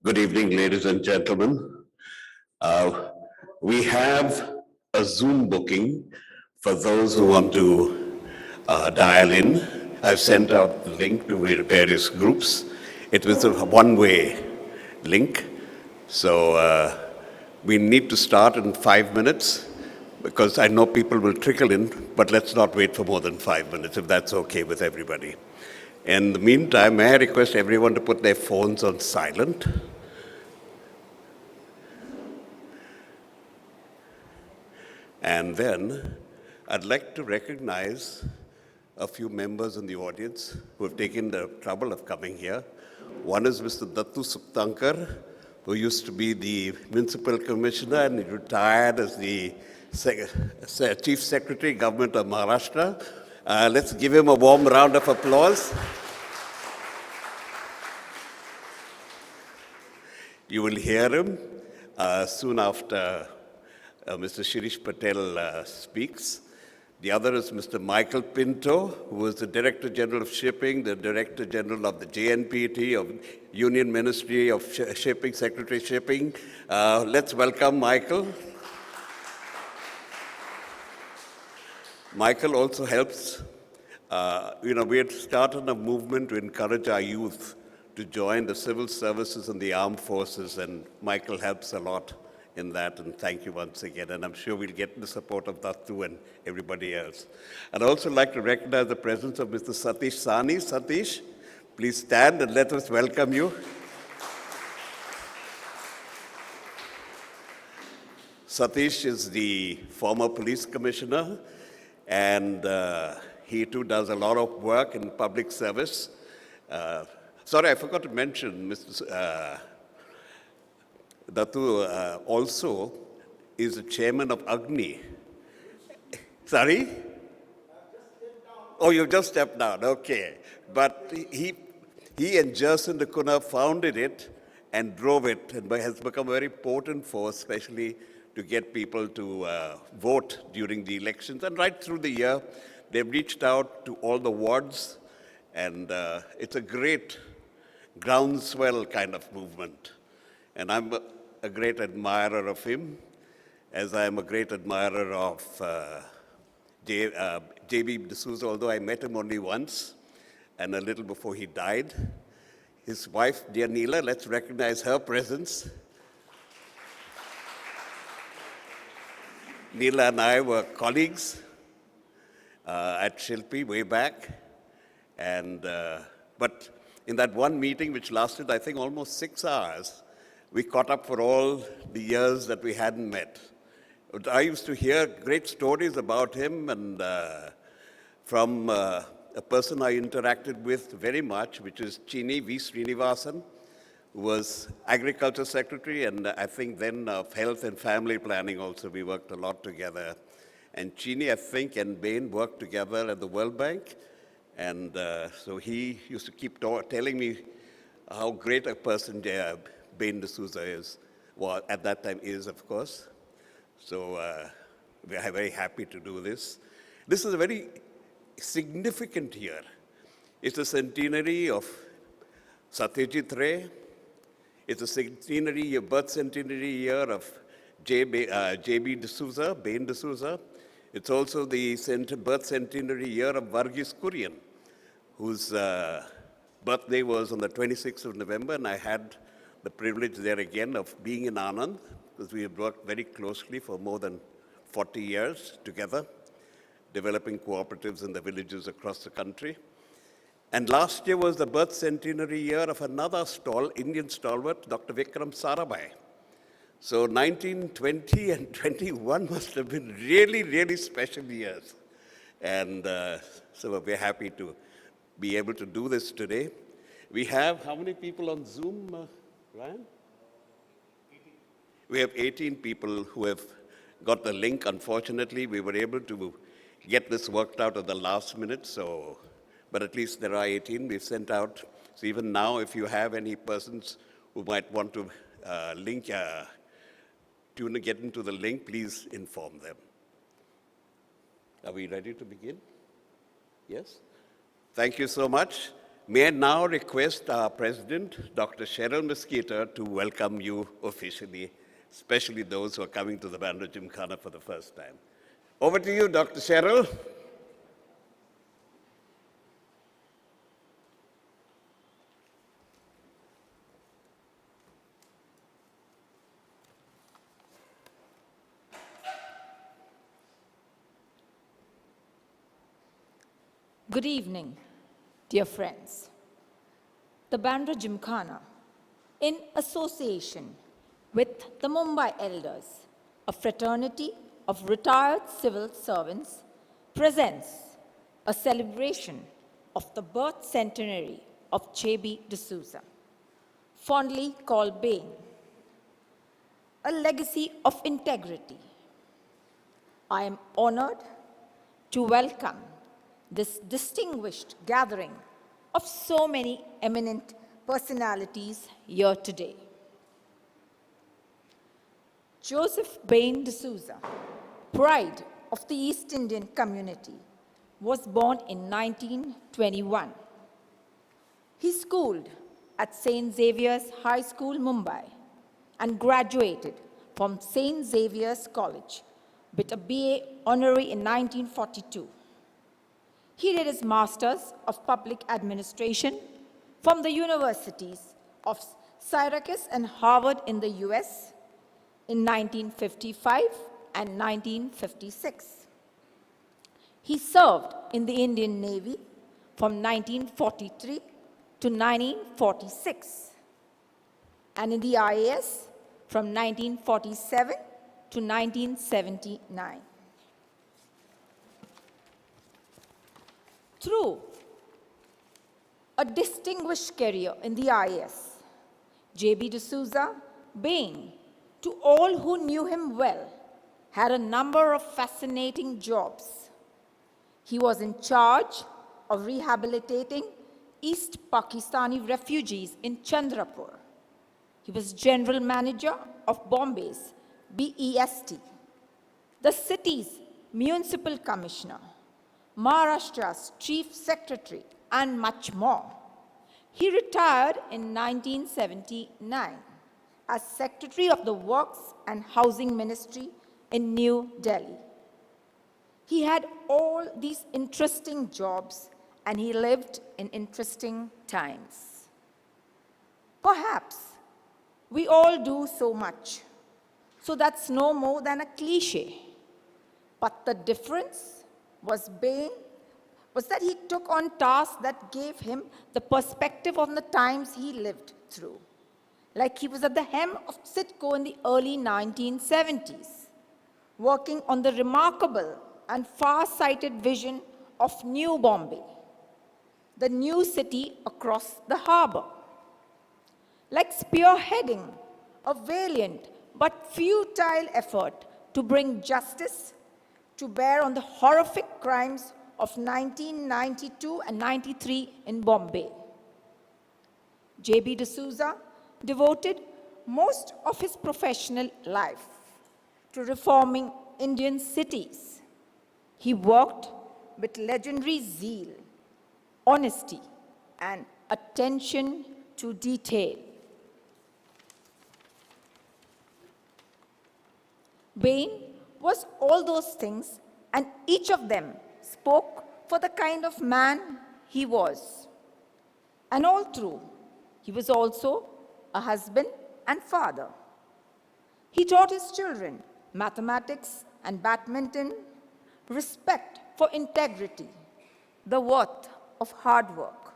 Good evening, ladies and gentlemen. Uh, we have a Zoom booking for those who want to dial in. I've sent out the link to various groups. It was a one-way link, so we need to start in 5 minutes because I know people will trickle in, but let's not wait for more than 5 minutes if that's okay with everybody. In the meantime, may I request everyone to put their phones on silent? And then I'd like to recognize a few members in the audience who have taken the trouble of coming here. One is Mr. Dattu Suptankar, who used to be the Municipal Commissioner and he retired as the Chief Secretary, Government of Maharashtra. Let's give him a warm round of applause. You will hear him soon after Mr. Shirish Patel speaks. The other is Mr. Michael Pinto, who is the Director General of Shipping, the Director General of the JNPT, of Union Ministry of Shipping, Secretary Shipping. Let's welcome Michael. Michael also helps, we had started a movement to encourage our youth to join the civil services and the armed forces, and Michael helps a lot in that, and thank you once again. And I'm sure we'll get the support of Dattu and everybody else. I'd also like to recognize the presence of Mr. Satish Sani. Satish, please stand and let us welcome you. Satish is the former police commissioner, and he too does a lot of work in public service. Sorry, I forgot to mention, Mr. Dattu also is the chairman of Agni. Sorry? Oh, you just stepped down, okay. But he and Jerson Kuna founded it and drove it, and has become a very potent force, especially to get people to vote during the elections. And right through the year, they've reached out to all the wards, and it's a great groundswell kind of movement. And I'm a great admirer of him, as I am a great admirer of JB Souza, although I met him only once and a little before he died. His wife, dear Neela, let's recognize her presence. Neela and I were colleagues at Shilpi way back, and but in that one meeting, which lasted, I think, almost 6 hours, we caught up for all the years that we hadn't met. But I used to hear great stories about him, and from a person I interacted with very much, which is Chini V. Srinivasan, who was Agriculture Secretary, and I think then of Health and Family Planning also. We worked a lot together. And Chini, I think, and Bain worked together at the World Bank. And so he used to keep telling me how great a person Bain de Souza is, well, at that time is, of course. So we are very happy to do this. This is a very significant year. It's a centenary of Satyajit Ray. It's a birth centenary year of JB de Souza, Bain de Souza. It's also the birth centenary year of Varghese Kurian, whose birthday was on the 26th of November, and I had the privilege there again of being in Anand, because we have worked very closely for more than 40 years together, developing cooperatives in the villages across the country. And last year was the birth centenary year of another Indian stalwart, Dr. Vikram Sarabhai. So 19, 20, and 21 must have been really, really special years. And so we're happy to be able to do this today. We have how many people on Zoom, Ryan? 18. We have 18 people who have got the link. Unfortunately, we were able to get this worked out at the last minute, but at least there are 18 we've sent out. So even now, if you have any persons who might want to get into the link, please inform them. Are we ready to begin? Yes? Thank you so much. May I now request our President, Dr. Cheryl Mosquito, to welcome you officially, especially those who are coming to the Bandra Gymkhana for the first time. Over to you, Dr. Cheryl. Good evening, dear friends. The Bandra Gymkhana, in association with the Mumbai Elders, a fraternity of retired civil servants, presents a celebration of the birth centenary of JB Souza, fondly called Bain, a legacy of integrity. I am honored to welcome this distinguished gathering of so many eminent personalities here today. Joseph Bain de Souza, pride of the East Indian community, was born in 1921. He schooled at St. Xavier's High School, Mumbai, and graduated from St. Xavier's College with a BA honorary in 1942. He did his Masters of Public Administration from the universities of Syracuse and Harvard in the US in 1955 and 1956. He served in the Indian Navy from 1943 to 1946 and in the IAS from 1947 to 1979. Through a distinguished career in the IAS, JB de Souza, Bain, to all who knew him well, had a number of fascinating jobs. He was in charge of rehabilitating East Pakistani refugees in Chandrapur. He was General Manager of Bombay's BEST, the city's Municipal Commissioner, Maharashtra's Chief Secretary, and much more. He retired in 1979 as Secretary of the Works and Housing Ministry in New Delhi. He had all these interesting jobs and he lived in interesting times. Perhaps we all do so much, so that's no more than a cliché. But the difference was that he took on tasks that gave him the perspective on the times he lived through. Like he was at the helm of CIDCO in the early 1970s, working on the remarkable and far-sighted vision of New Bombay, the new city across the harbour. Like spearheading a valiant but futile effort to bring justice to bear on the horrific crimes of 1992 and 93 in Bombay. JB de Souza devoted most of his professional life to reforming Indian cities. He worked with legendary zeal, honesty, and attention to detail. Bain was all those things, and each of them spoke for the kind of man he was. And all through, he was also a husband and father. He taught his children mathematics and badminton, respect for integrity, the worth of hard work.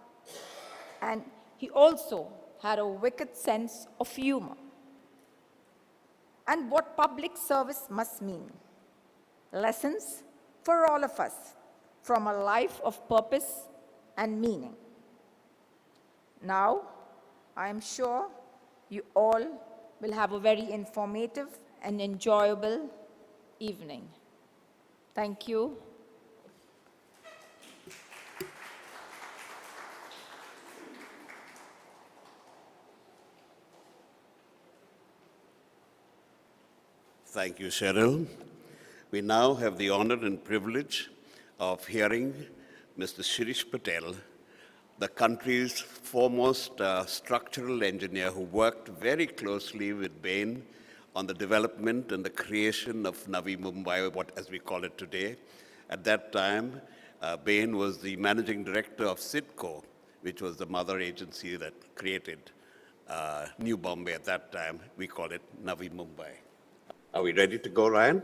And he also had a wicked sense of humor and what public service must mean. Lessons for all of us from a life of purpose and meaning. Now, I am sure you all will have a very informative and enjoyable evening. Thank you. Thank you, Cheryl. We now have the honor and privilege of hearing Mr. Shirish Patel, the country's foremost structural engineer who worked very closely with Bain on the development and the creation of Navi Mumbai, what as we call it today. At that time, Bain was the managing director of CIDCO, which was the mother agency that created New Bombay at that time. We call it Navi Mumbai. Are we ready to go, Ryan?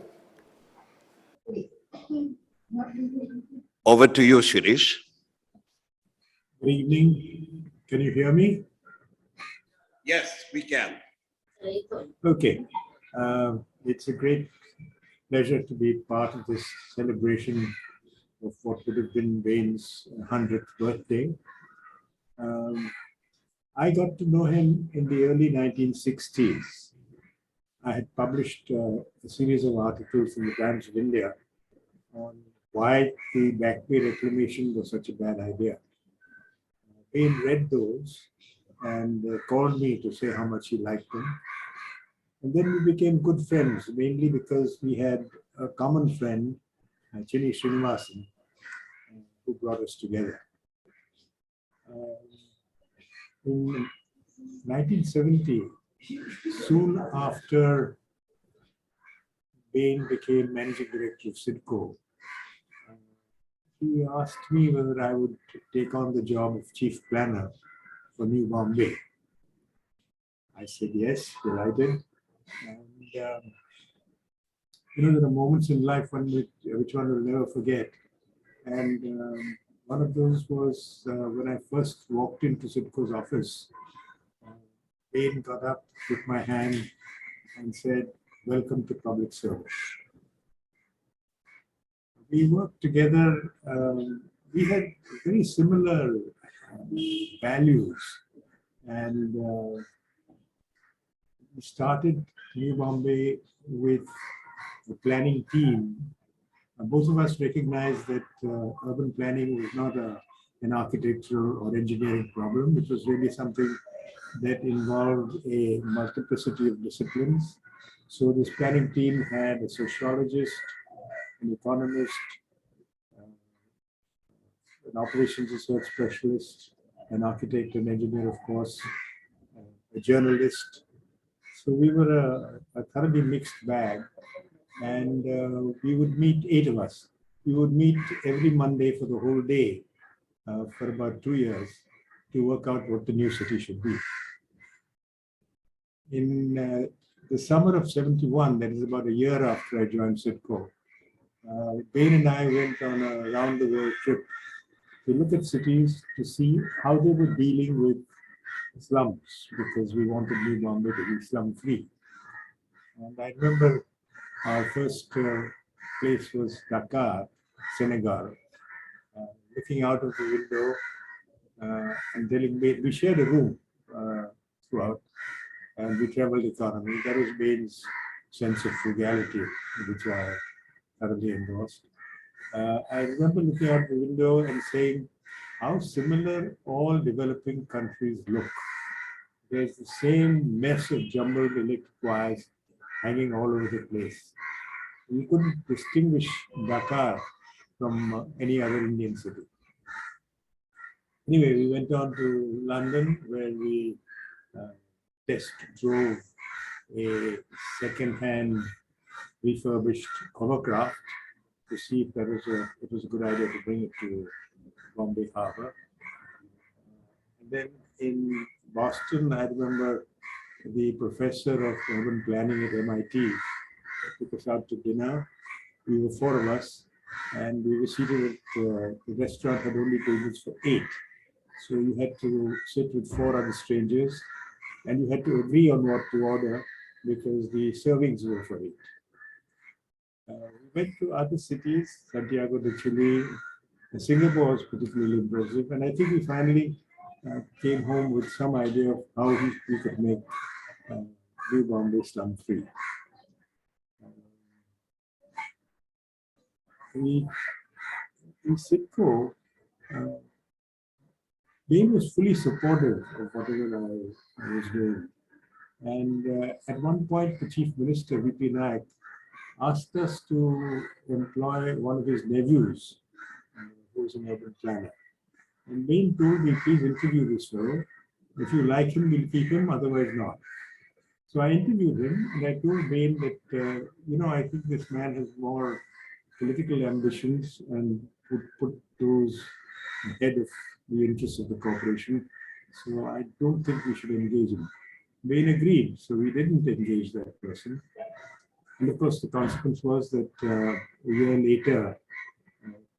Over to you, Shirish. Good evening. Can you hear me? Yes, we can. Okay. It's a great pleasure to be part of this celebration of what would have been Bain's 100th birthday. I got to know him in the early 1960s. I had published a series of articles in the Times of India on why the Back Bay reclamation was such a bad idea. Bain read those and called me to say how much he liked them. And then we became good friends, mainly because we had a common friend, Chini Srinivasan, who brought us together. In 1970, soon after Bain became managing director of CIDCO, he asked me whether I would take on the job of chief planner for New Bombay. I said yes, delighted. And there are moments in life which one will never forget. And one of those was when I first walked into CIDCO's office. Bain got up, took my hand, and said, "Welcome to public service." We worked together. We had very similar values, and we started New Bombay with the planning team. Both of us recognized that urban planning was not an architectural or engineering problem. It was really something that involved a multiplicity of disciplines. So this planning team had a sociologist, an economist, an operations research specialist, an architect and engineer, of course, a journalist. So we were a thoroughly mixed bag, and we would meet, 8 of us. We would meet every Monday for the whole day for about 2 years to work out what the new city should be. In the summer of 71, that is about a year after I joined CIDCO, Bain and I went on a round-the-world trip to look at cities to see how they were dealing with slums, because we wanted New Bombay to be slum-free. And I remember our first place was Dakar, Senegal. Looking out of the window and telling me, we shared a room throughout, and we traveled economy. That was Bain's sense of frugality, which I thoroughly endorsed. I remember looking out the window and saying how similar all developing countries look. There's the same mess of jumbled electric wires hanging all over the place. You couldn't distinguish Dakar from any other Indian city. Anyway, we went on to London, where we test drove a second-hand refurbished hovercraft to see if it was a good idea to bring it to Bombay Harbour. And then in Boston, I remember the professor of urban planning at MIT took us out to dinner. We were 4 of us, and we were seated at the restaurant had only tables for 8. So you had to sit with 4 other strangers, and you had to agree on what to order because the servings were for 8. We went to other cities, Santiago de Chile. Singapore was particularly impressive, and I think we finally came home with some idea of how we could make New Bombay slum-free. In CIDCO, Bain was fully supportive of whatever I was doing. And at one point, the Chief Minister, VP Naik, asked us to employ one of his nephews, who was an urban planner. And Bain told me, please interview this fellow. If you like him, we'll keep him, otherwise not. So I interviewed him and I told Bain that, I think this man has more political ambitions and would put those ahead of the interests of the corporation. So I don't think we should engage him. Bain agreed, so we didn't engage that person. And of course, the consequence was that a year later,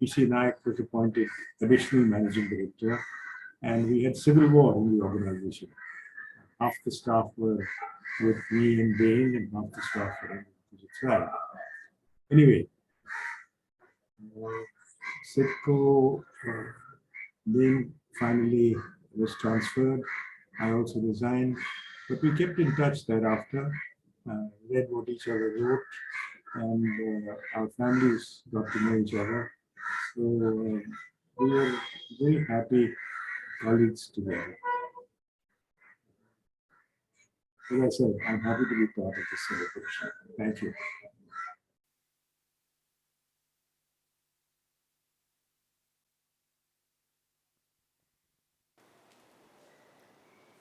PC Nayak was appointed additional managing director, and we had civil war in the organization. Half the staff were with me and Bain, and half the staff were on the opposite side. Anyway, CIDCO, Bain finally was transferred. I also resigned, but we kept in touch thereafter, read what each other wrote, and our families got to know each other. So we were very happy colleagues together. As I said, I'm happy to be part of this celebration. Thank you.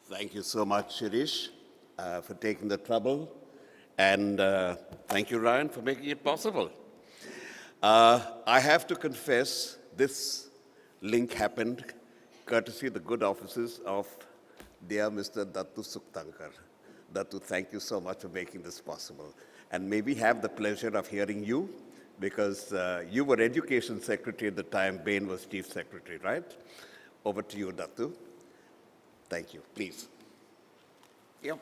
Thank you so much, Shirish, for taking the trouble. And thank you, Ryan, for making it possible. I have to confess, this link happened courtesy of the good offices of dear Mr. Dattu Suktankar. Dattu, thank you so much for making this possible. And may we have the pleasure of hearing you, because you were Education Secretary at the time Bain was Chief Secretary, right? Over to you, Dattu. Thank you. Please. Yep.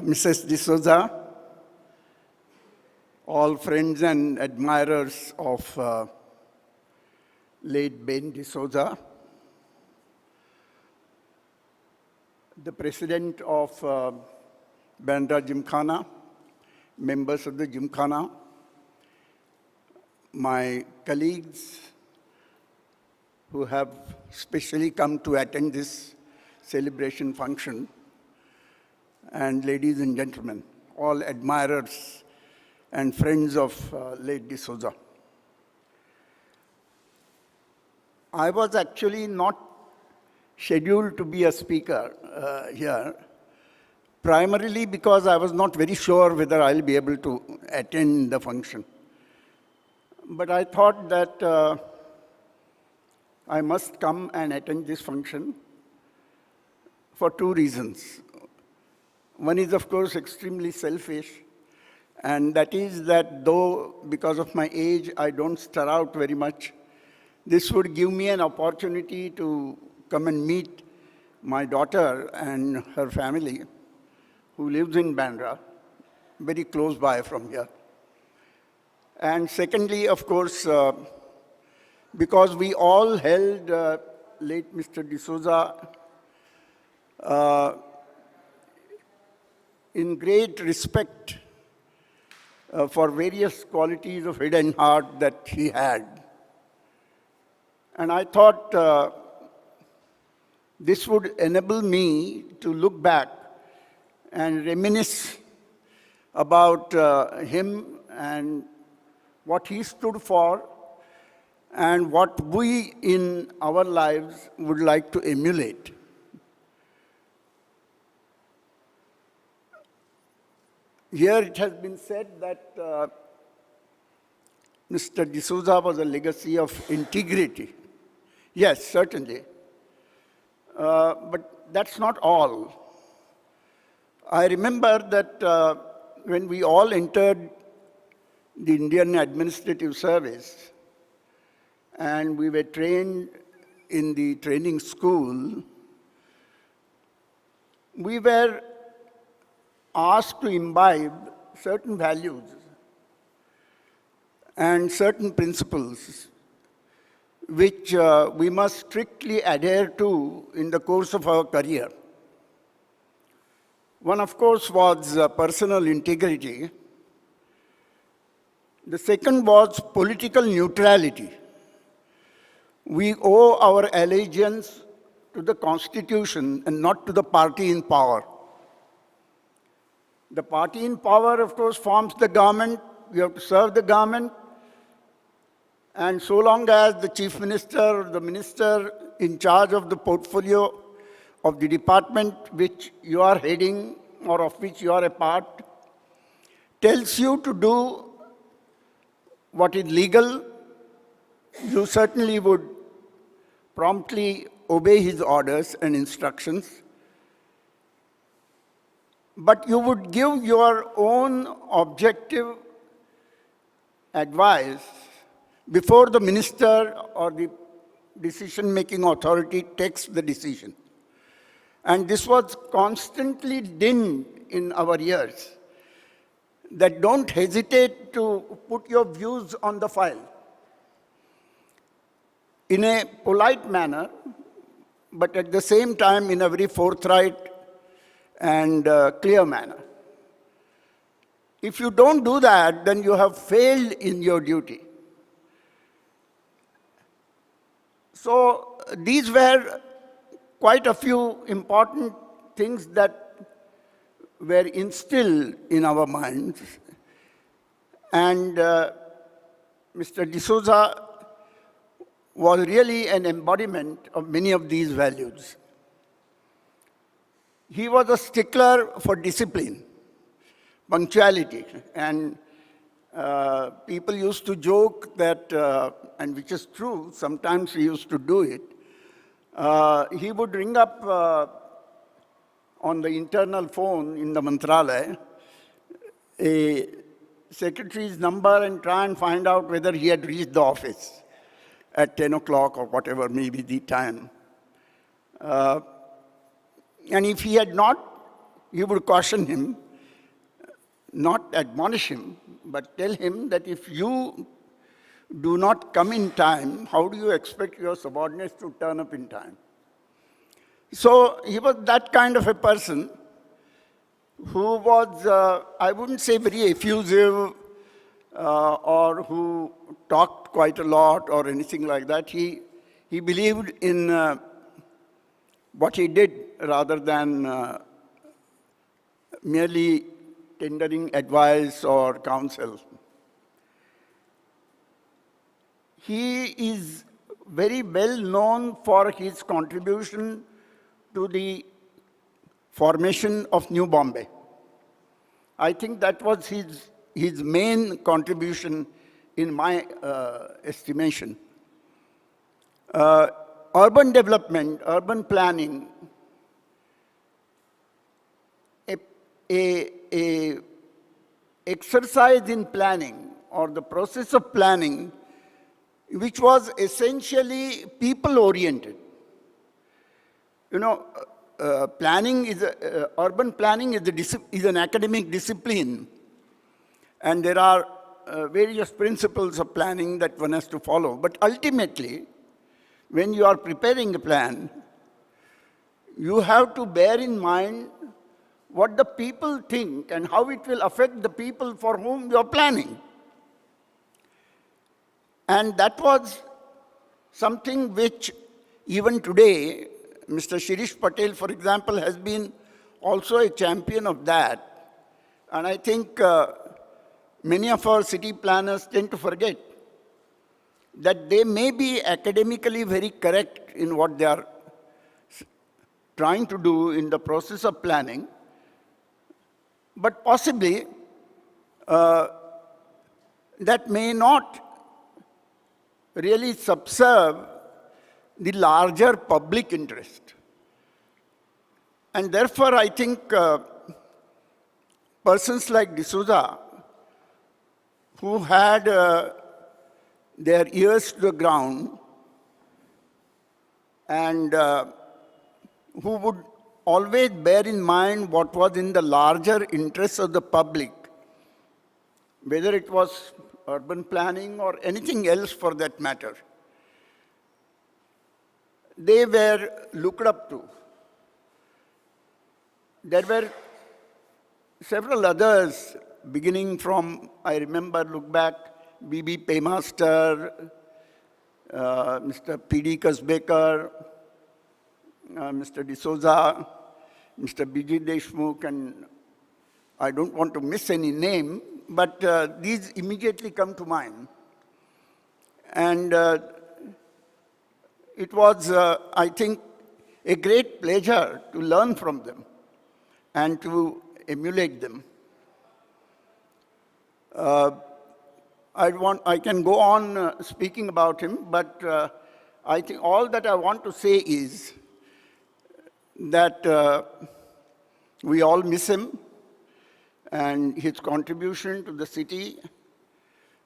Mrs. D'Souza, all friends and admirers of late Bain D'Souza, the president of Bandra Gymkhana, members of the Gymkhana, my colleagues who have specially come to attend this celebration function, and ladies and gentlemen, all admirers and friends of late D'Souza. I was actually not scheduled to be a speaker here, primarily because I was not very sure whether I'll be able to attend the function. But I thought that I must come and attend this function for two reasons. One is, of course, extremely selfish, and that is that though, because of my age, I don't stir out very much, this would give me an opportunity to come and meet my daughter and her family, who lives in Bandra, very close by from here. And secondly, of course, because we all held late Mr. D'Souza in great respect for various qualities of head and heart that he had. And I thought this would enable me to look back and reminisce about him and what he stood for and what we in our lives would like to emulate. Here it has been said that Mr. D'Souza was a legacy of integrity. Yes, certainly. But that's not all. I remember that when we all entered the Indian Administrative Service and we were trained in the training school, we were asked to imbibe certain values and certain principles which we must strictly adhere to in the course of our career. One, of course, was personal integrity. The second was political neutrality. We owe our allegiance to the Constitution and not to the party in power. The party in power, of course, forms the government. You have to serve the government. And so long as the chief minister, the minister in charge of the portfolio of the department which you are heading or of which you are a part, tells you to do what is legal, you certainly would promptly obey his orders and instructions. But you would give your own objective advice before the minister or the decision-making authority takes the decision. And this was constantly dinned in our ears, that don't hesitate to put your views on the file in a polite manner, but at the same time in a very forthright and clear manner. If you don't do that, then you have failed in your duty. So these were quite a few important things that were instilled in our minds. And Mr. D'Souza was really an embodiment of many of these values. He was a stickler for discipline, punctuality, and people used to joke that, and which is true, sometimes he used to do it, he would ring up on the internal phone in the Mantralaya a secretary's number and try and find out whether he had reached the office at 10 o'clock or whatever may be the time. And if he had not, he would caution him, not admonish him, but tell him that if you do not come in time, how do you expect your subordinates to turn up in time? So he was that kind of a person who was, I wouldn't say very effusive or who talked quite a lot or anything like that. He believed in what he did rather than merely tendering advice or counsel. He is very well known for his contribution to the formation of New Bombay. I think that was his main contribution in my estimation. Urban development, urban planning, a exercise in planning or the process of planning which was essentially people-oriented. You know, planning is urban planning is an academic discipline, and there are various principles of planning that one has to follow. But ultimately, when you are preparing a plan, you have to bear in mind what the people think and how it will affect the people for whom you are planning. And that was something which even today, Mr. Shirish Patel, for example, has been also a champion of that. And I think many of our city planners tend to forget that they may be academically very correct in what they are trying to do in the process of planning, but possibly that may not really subserve the larger public interest. And therefore, I think persons like D'Souza, who had their ears to the ground and who would always bear in mind what was in the larger interests of the public, whether it was urban planning or anything else for that matter, they were looked up to. There were several others, beginning from, I remember, look back, B.B. Paymaster, Mr. P.D. Kasbekar, Mr. D'Souza, Mr. B.G. Deshmukh, and I don't want to miss any name, but these immediately come to mind. And it was, I think, a great pleasure to learn from them and to emulate them. I can go on speaking about him, but I think all that I want to say is that we all miss him and his contribution to the city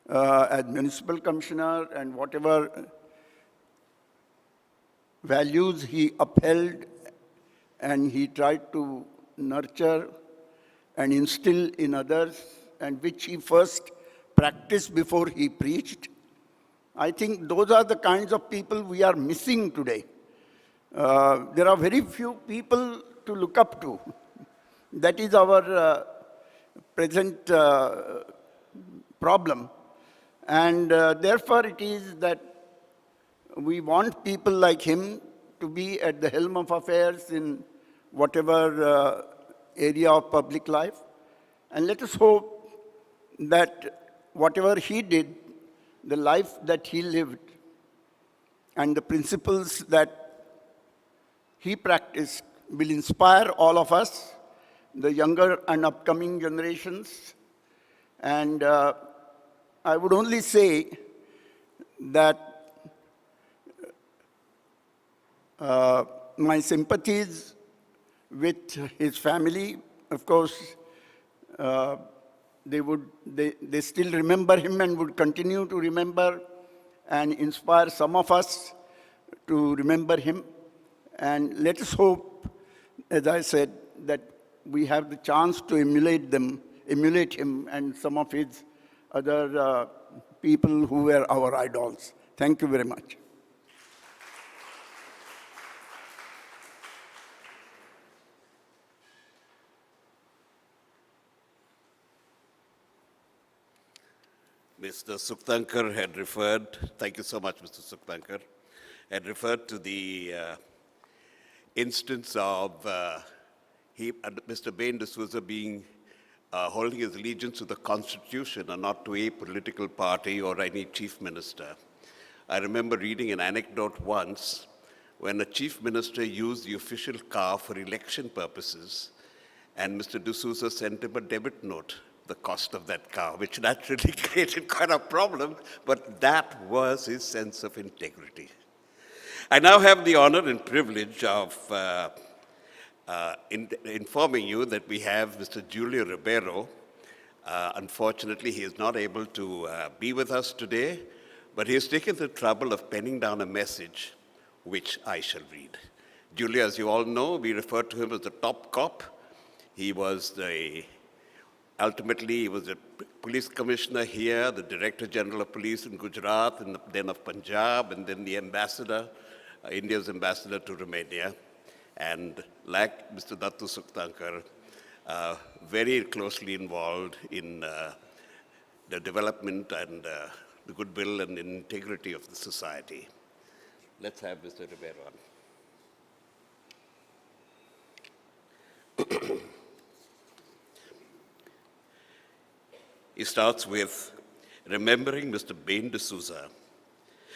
as Municipal Commissioner and whatever values he upheld and he tried to nurture and instill in others, and which he first practiced before he preached. I think those are the kinds of people we are missing today. There are very few people to look up to. That is our present problem. And therefore it is that we want people like him to be at the helm of affairs in whatever area of public life. And let us hope that whatever he did, the life that he lived, and the principles that he practiced will inspire all of us, the younger and upcoming generations. And I would only say that my sympathies with his family, of course, they still remember him and would continue to remember and inspire some of us to remember him. And let us hope, as I said, that we have the chance to emulate him and some of his other people who were our idols. Thank you very much. Mr. Sukhtankar had referred, thank you so much, Mr. Sukhtankar, had referred to the instance of Mr. Bain D'Souza being holding his allegiance to the Constitution and not to a political party or any chief minister. I remember reading an anecdote once when a chief minister used the official car for election purposes, and Mr. D'Souza sent him a debit note, the cost of that car, which naturally created quite a problem, but that was his sense of integrity. I now have the honor and privilege of informing you that we have Mr. Julio Ribeiro. Unfortunately, he is not able to be with us today, but he has taken the trouble of penning down a message, which I shall read. Julio, as you all know, we refer to him as the top cop. He was ultimately, he was a police commissioner here, the Director General of Police in Gujarat, and then of Punjab, and then the ambassador, India's ambassador to Romania. And like Mr. Dattu Sukhtankar, very closely involved in the development and the goodwill and integrity of the society. Let's have Mr. Ribeiro on. He starts with remembering Mr. Bain D'Souza.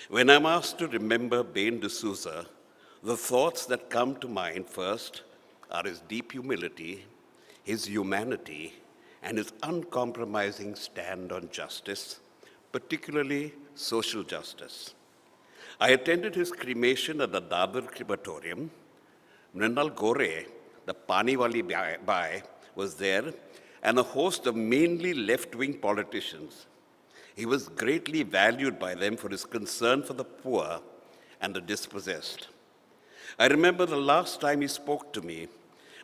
When I'm asked to remember Bain D'Souza, the thoughts that come to mind first are his deep humility, his humanity, and his uncompromising stand on justice, particularly social justice. I attended his cremation at the Dadar crematorium. Mrinal Gore, the Pani Wali Bai, was there, and a host of mainly left-wing politicians. He was greatly valued by them for his concern for the poor and the dispossessed. I remember the last time he spoke to me,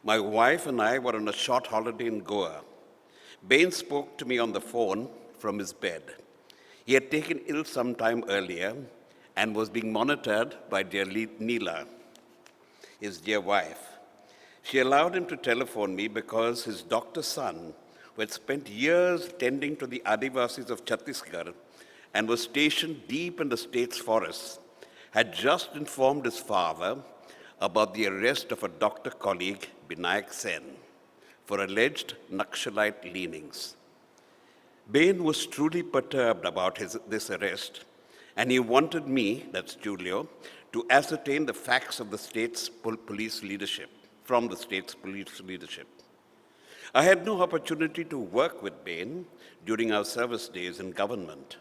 my wife and I were on a short holiday in Goa. Bain spoke to me on the phone from his bed. He had taken ill some time earlier and was being monitored by dear Neela, his dear wife. She allowed him to telephone me because his doctor's son, who had spent years tending to the Adivasis of Chhattisgarh and was stationed deep in the state's forests, had just informed his father about the arrest of a doctor colleague, Binayak Sen, for alleged Naxalite leanings. Bain was truly perturbed about this arrest, and he wanted me, that's Julio, to ascertain the facts of the state's police leadership, from the state's police leadership. I had no opportunity to work with Bain during our service days in government,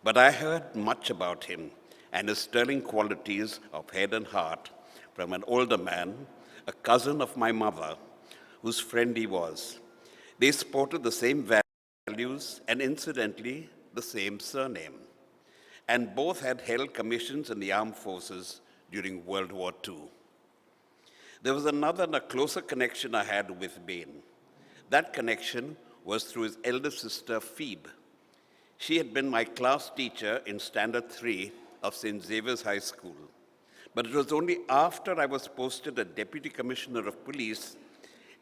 but I heard much about him and his sterling qualities of head and heart from an older man, a cousin of my mother, whose friend he was. They sported the same values and, incidentally, the same surname, and both had held commissions in the armed forces during World War II. There was another and a closer connection I had with Bain. That connection was through his elder sister, Phoebe. She had been my class teacher in Standard 3 of St. Xavier's High School. But it was only after I was posted as Deputy Commissioner of Police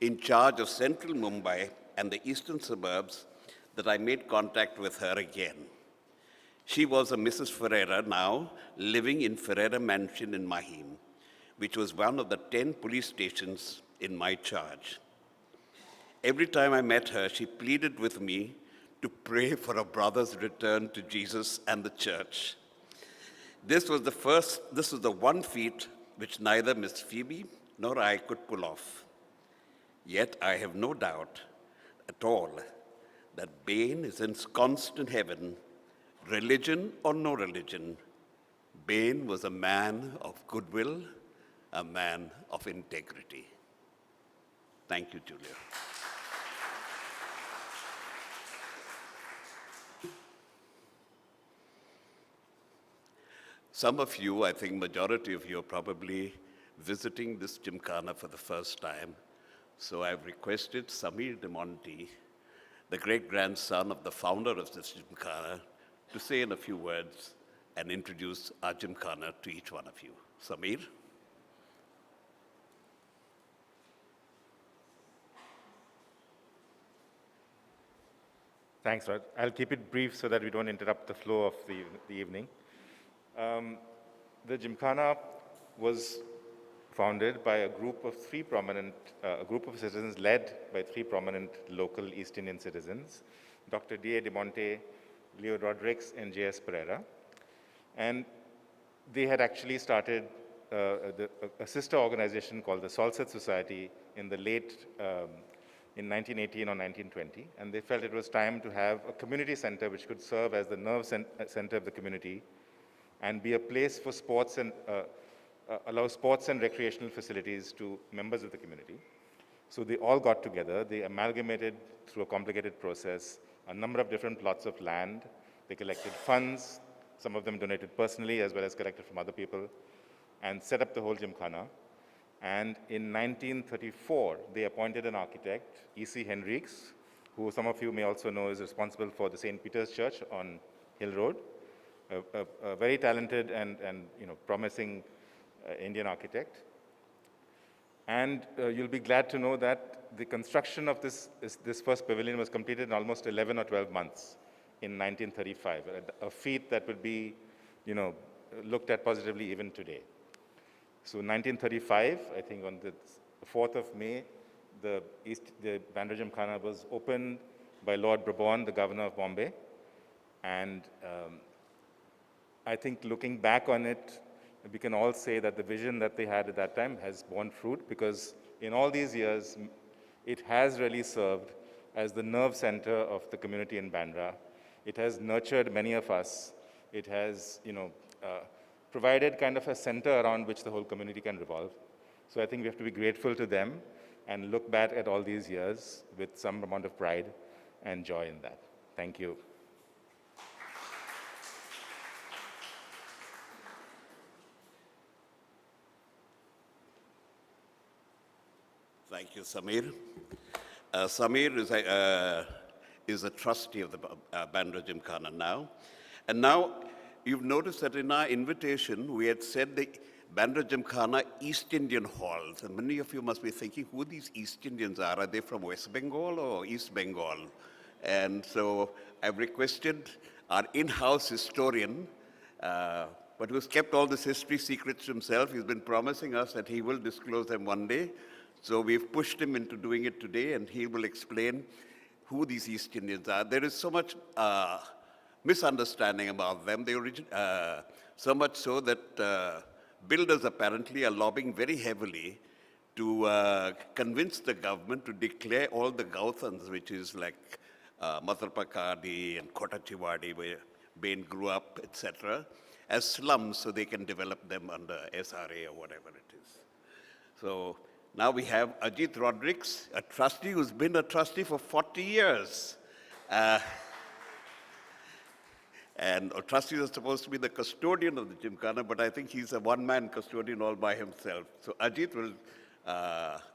in charge of central Mumbai and the eastern suburbs that I made contact with her again. She was a Mrs. Ferreira, now living in Ferreira Mansion in Mahim, which was one of the 10 police stations in my charge. Every time I met her, she pleaded with me to pray for a brother's return to Jesus and the church. This was the one feat which neither Miss Phoebe nor I could pull off. Yet I have no doubt at all that Bain is ensconced in heaven, religion or no religion. Bain was a man of goodwill, a man of integrity. Thank you, Julia. Some of you, I think majority of you, are probably visiting this Gymkhana for the first time. So I've requested Samir De Monti, the great-grandson of the founder of this Gymkhana, to say in a few words and introduce our Gymkhana to each one of you. Samir? Thanks, Raj. I'll keep it brief so that we don't interrupt the flow of the evening. The Gymkhana was founded by a group of citizens led by three prominent local East Indian citizens, Dr. D.A. De Monte, Leo Rodriguez, and J.S. Pereira. And they had actually started a sister organization called the Salsat Society in the in 1918 or 1920, and they felt it was time to have a community center which could serve as the nerve center of the community and be a place for sports and allow sports and recreational facilities to members of the community. So they all got together. They amalgamated through a complicated process a number of different plots of land. They collected funds, some of them donated personally as well as collected from other people, and set up the whole Gymkhana. And in 1934, they appointed an architect, E.C. Henriques, who some of you may also know is responsible for the St. Peter's Church on Hill Road, a very talented and promising Indian architect. And you'll be glad to know that the construction of this first pavilion was completed in almost 11 or 12 months in 1935, a feat that would be looked at positively even today. So 1935, I think on the 4th of May, the Bandra Gymkhana was opened by Lord Brabant, the governor of Bombay. And I think looking back on it, we can all say that the vision that they had at that time has borne fruit, because in all these years, it has really served as the nerve center of the community in Bandra. It has nurtured many of us. It has, provided kind of a center around which the whole community can revolve. So I think we have to be grateful to them and look back at all these years with some amount of pride and joy in that. Thank you. Thank you, Samir. Samir is a trustee of the Bandra Gymkhana now. And now, you've noticed that in our invitation, we had said the Bandra Gymkhana East Indian Halls. And many of you must be thinking who these East Indians are. Are they from West Bengal or East Bengal? And so I've requested our in-house historian, but who's kept all this history secrets to himself. He's been promising us that he will disclose them one day. So we've pushed him into doing it today, and he will explain who these East Indians are. There is so much misunderstanding about them. So much so that builders apparently are lobbying very heavily to convince the government to declare all the Gauthans, which is like Matarpakadi and Kotachiwadi, where Bain grew up, etc., as slums so they can develop them under SRA or whatever it is. So now we have Ajit Rodrigues, a trustee who's been a trustee for 40 years. And trustees are supposed to be the custodian of the Gymkhana, but I think he's a one-man custodian all by himself. So Ajit will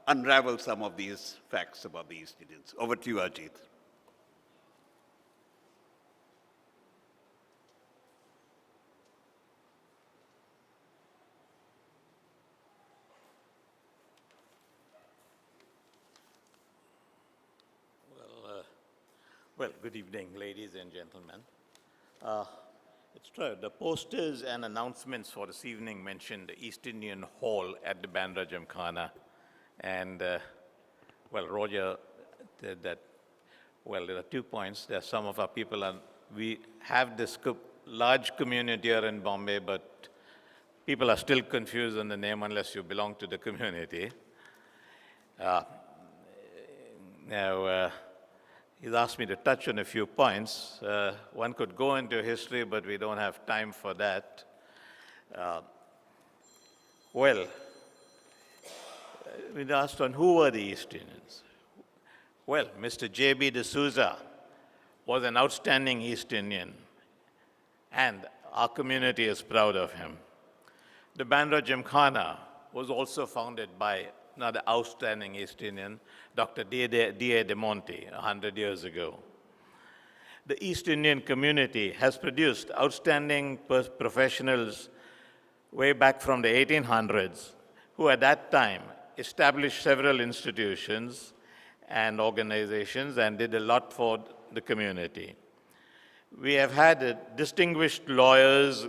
unravel some of these facts about the East Indians. Over to you, Ajit. Well, good evening, ladies and gentlemen. It's true, the posters and announcements for this evening mentioned the East Indian Hall at the Bandra Gymkhana. And, well, Roger did that. Well, there are 2 points. There are some of our people, we have this large community here in Bombay, but people are still confused on the name unless you belong to the community. He's asked me to touch on a few points. One could go into history, but we don't have time for that. We asked on who were the East Indians. Well, Mr. J.B. Souza was an outstanding East Indian, and our community is proud of him. The Bandra Gymkhana was also founded by another outstanding East Indian, Dr. D.A. de Monte, 100 years ago. The East Indian community has produced outstanding professionals way back from the 1800s, who at that time established several institutions and organizations and did a lot for the community. We have had distinguished lawyers,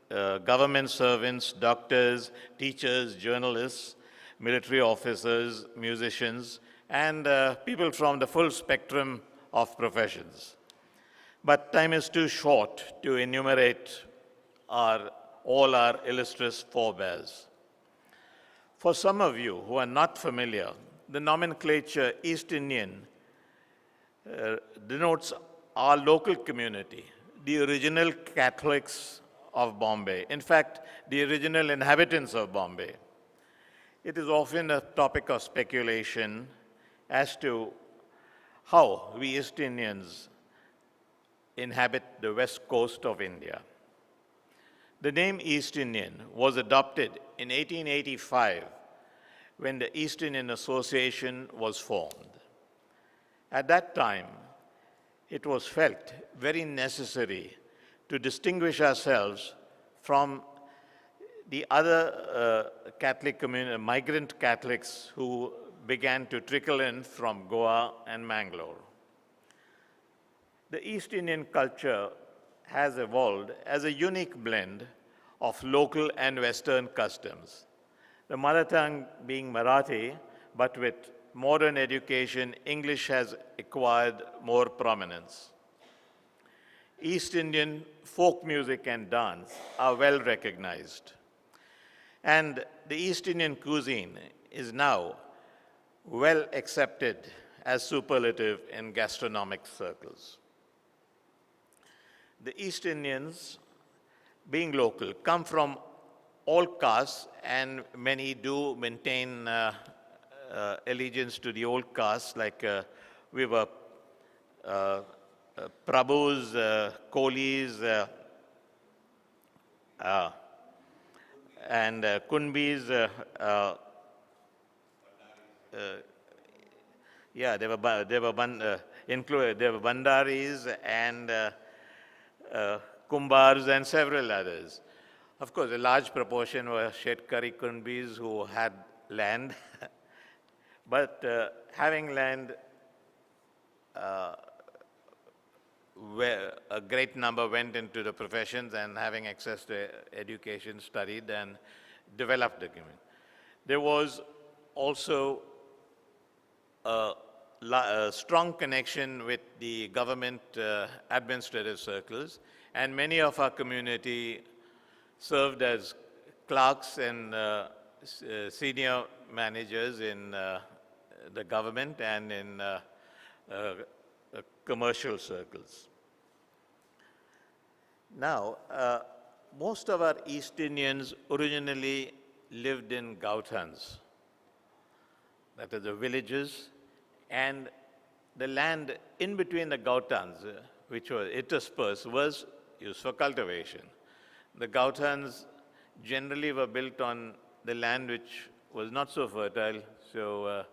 government servants, doctors, teachers, journalists, military officers, musicians, and people from the full spectrum of professions. But time is too short to enumerate all our illustrious forebears. For some of you who are not familiar, the nomenclature East Indian denotes our local community, the original Catholics of Bombay. In fact, the original inhabitants of Bombay. It is often a topic of speculation as to how we East Indians inhabit the west coast of India. The name East Indian was adopted in 1885 when the East Indian Association was formed. At that time, it was felt very necessary to distinguish ourselves from the other Catholic community, migrant Catholics who began to trickle in from Goa and Mangalore. The East Indian culture has evolved as a unique blend of local and Western customs. The mother tongue being Marathi, but with modern education, English has acquired more prominence. East Indian folk music and dance are well recognized. And the East Indian cuisine is now well accepted as superlative in gastronomic circles. The East Indians, being local, come from all castes, and many do maintain allegiance to the old castes, like we were Prabhus, Kolis, and Kunbis, there were Bandaris and Kumbars and several others. Of course, a large proportion were Shetkari Kunbis who had land, but having land where a great number went into the professions and having access to education, studied and developed the community. There was also a strong connection with the government administrative circles, and many of our community served as clerks and senior managers in the government and in commercial circles. Now, most of our East Indians originally lived in Gauthans, that is the villages, and the land in between the Gauthans, which was interspersed, was used for cultivation. The Gauthans generally were built on the land which was not so fertile, so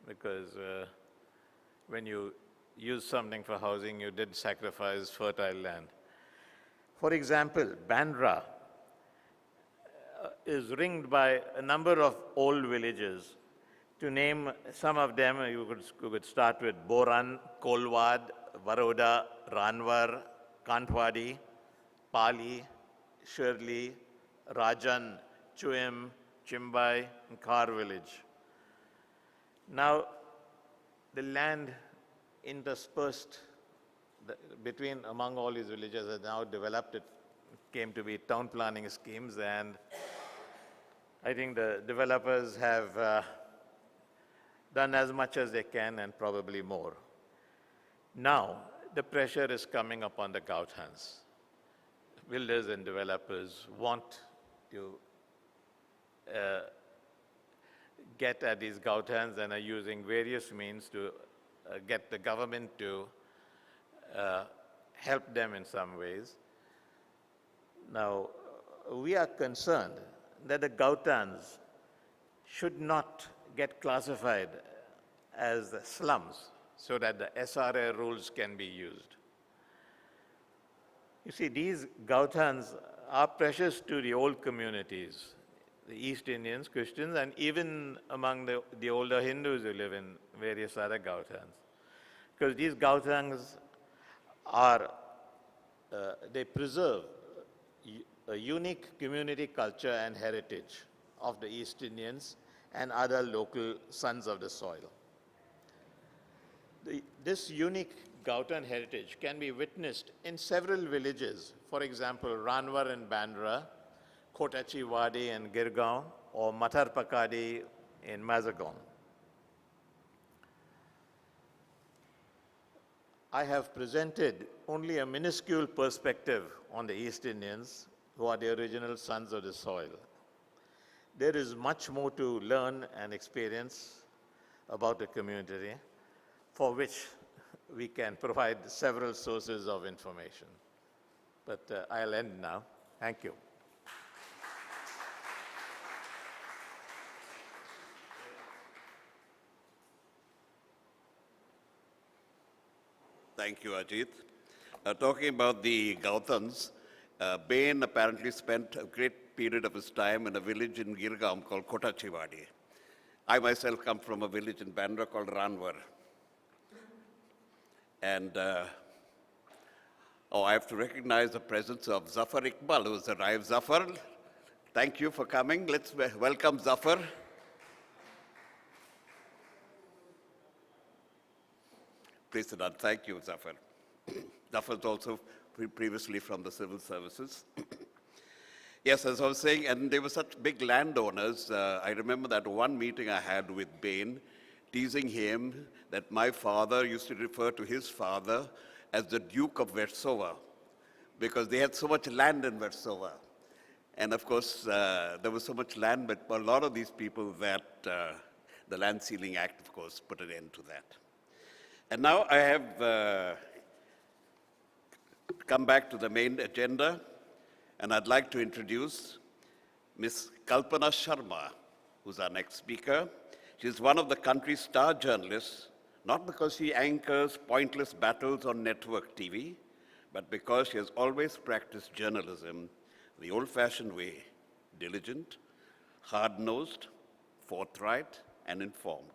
because when you use something for housing, you did sacrifice fertile land. For example, Bandra is ringed by a number of old villages. To name some of them, you could start with Boran, Kolwad, Varoda, Ranwar, Kantwadi, Pali, Shirley, Rajan, Chuim, Chimbai, and Khar village. Now, the land interspersed among all these villages has now developed. It came to be town planning schemes, and I think the developers have done as much as they can and probably more. Now, the pressure is coming upon the Gauthans. Builders and developers want to get at these Gauthans and are using various means to get the government to help them in some ways. Now, we are concerned that the Gauthans should not get classified as slums so that the SRA rules can be used. You see, these Gauthans are precious to the old communities, the East Indians, Christians, and even among the older Hindus who live in various other Gauthans. Because these Gauthans they preserve a unique community culture and heritage of the East Indians and other local sons of the soil. This unique Gauthan heritage can be witnessed in several villages. For example, Ranwar in Bandra, Kotachi Wadi in Girgaon, or Mathar Pakadi in Mazagon. I have presented only a minuscule perspective on the East Indians, who are the original sons of the soil. There is much more to learn and experience about the community, for which we can provide several sources of information. But I'll end now. Thank you. Thank you, Ajit. Talking about the Gauthans, Bain apparently spent a great period of his time in a village in Girgaon called Kotachiwadi. I myself come from a village in Bandra called Ranwar. And I have to recognize the presence of Zafar Iqbal, who has arrived. Zafar, thank you for coming. Let's welcome Zafar. Please sit down. Thank you, Zafar. Zafar is also previously from the civil services. Yes, as I was saying, and they were such big landowners. I remember that one meeting I had with Bain, teasing him that my father used to refer to his father as the Duke of Versova, because they had so much land in Versova. And of course, there was so much land, but for a lot of these people that the Land Ceiling Act, of course, put an end to that. And now I have come back to the main agenda, and I'd like to introduce Ms. Kalpana Sharma, who's our next speaker. She's one of the country's star journalists, not because she anchors pointless battles on network TV, but because she has always practiced journalism the old-fashioned way: diligent, hard-nosed, forthright, and informed.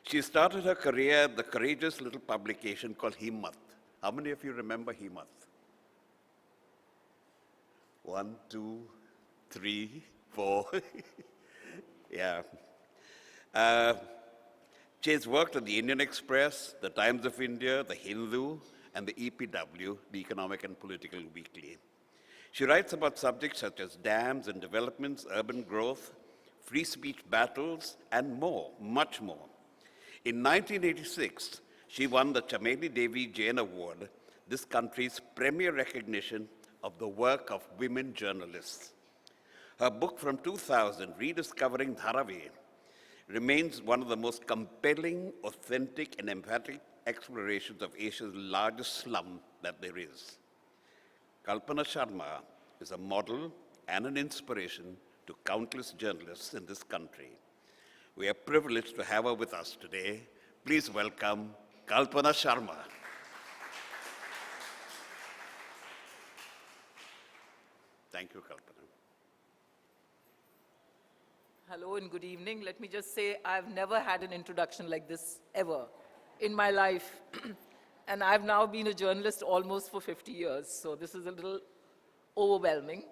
She started her career at the courageous little publication called Himmat, How many of you remember Himat? 1, 2, 3, 4. Yeah. She has worked at the Indian Express, the Times of India, the Hindu, and the EPW, the Economic and Political Weekly. She writes about subjects such as dams and developments, urban growth, free speech battles, and more, much more. In 1986, she won the Chameli Devi Jain Award, this country's premier recognition of the work of women journalists. Her book from 2000, Rediscovering Dharavi, remains one of the most compelling, authentic, and emphatic explorations of Asia's largest slum that there is. Kalpana Sharma is a model and an inspiration to countless journalists in this country. We are privileged to have her with us today. Please welcome Kalpana Sharma. Thank you, Kalpana. Hello and good evening. Let me just say I've never had an introduction like this ever in my life. And I've now been a journalist almost for 50 years, so this is a little overwhelming.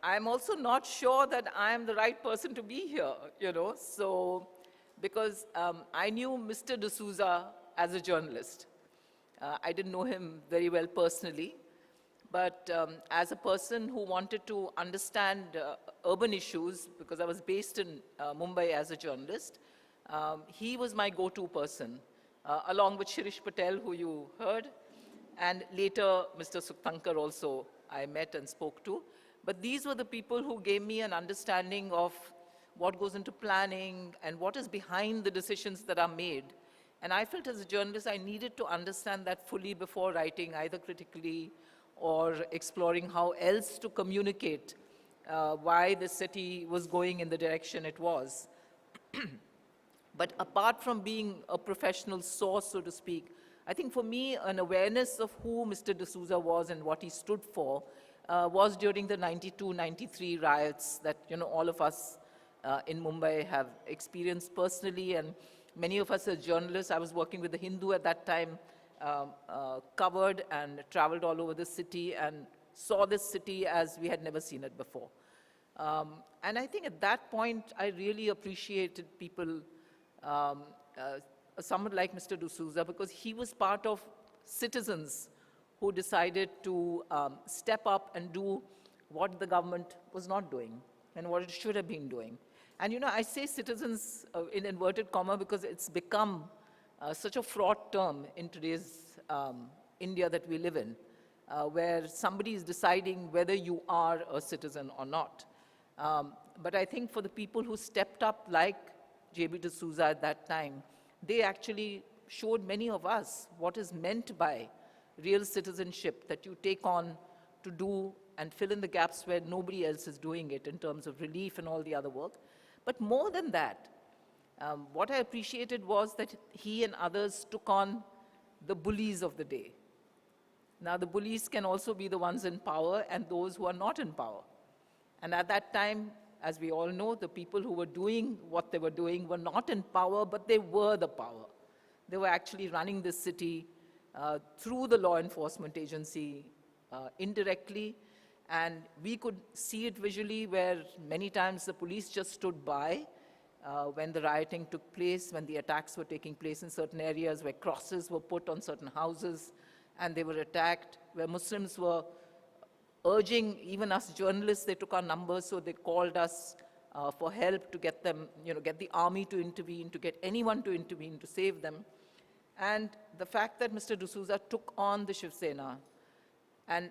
I'm also not sure that I'm the right person to be here, so because I knew Mr. De Souza as a journalist. I didn't know him very well personally, but as a person who wanted to understand urban issues, because I was based in Mumbai as a journalist, he was my go-to person, along with Shirish Patel, who you heard, and later Mr. Suktankar also I met and spoke to. But these were the people who gave me an understanding of what goes into planning and what is behind the decisions that are made. And I felt as a journalist I needed to understand that fully before writing, either critically or exploring how else to communicate why the city was going in the direction it was. But apart from being a professional source, so to speak, I think for me, an awareness of who Mr. De Souza was and what he stood for was during the 92-93 riots that all of us in Mumbai have experienced personally, and many of us as journalists, I was working with the Hindu at that time, covered and traveled all over the city and saw this city as we had never seen it before. And I think at that point, I really appreciated people, someone like Mr. De Souza, because he was part of citizens who decided to step up and do what the government was not doing and what it should have been doing. And I say citizens in inverted comma because it's become such a fraught term in today's India that we live in, where somebody is deciding whether you are a citizen or not. But I think for the people who stepped up, like JB De Souza at that time, they actually showed many of us what is meant by real citizenship, that you take on to do and fill in the gaps where nobody else is doing it in terms of relief and all the other work. But more than that, what I appreciated was that he and others took on the bullies of the day. Now, the bullies can also be the ones in power and those who are not in power. And at that time, as we all know, the people who were doing what they were doing were not in power, but they were the power. They were actually running this city through the law enforcement agency indirectly, and we could see it visually where many times the police just stood by when the rioting took place, when the attacks were taking place in certain areas, where crosses were put on certain houses and they were attacked, where Muslims were urging even us journalists. They took our numbers, so they called us for help to get them, get the army to intervene, to get anyone to intervene to save them. And the fact that Mr. De Souza took on the Shiv Sena and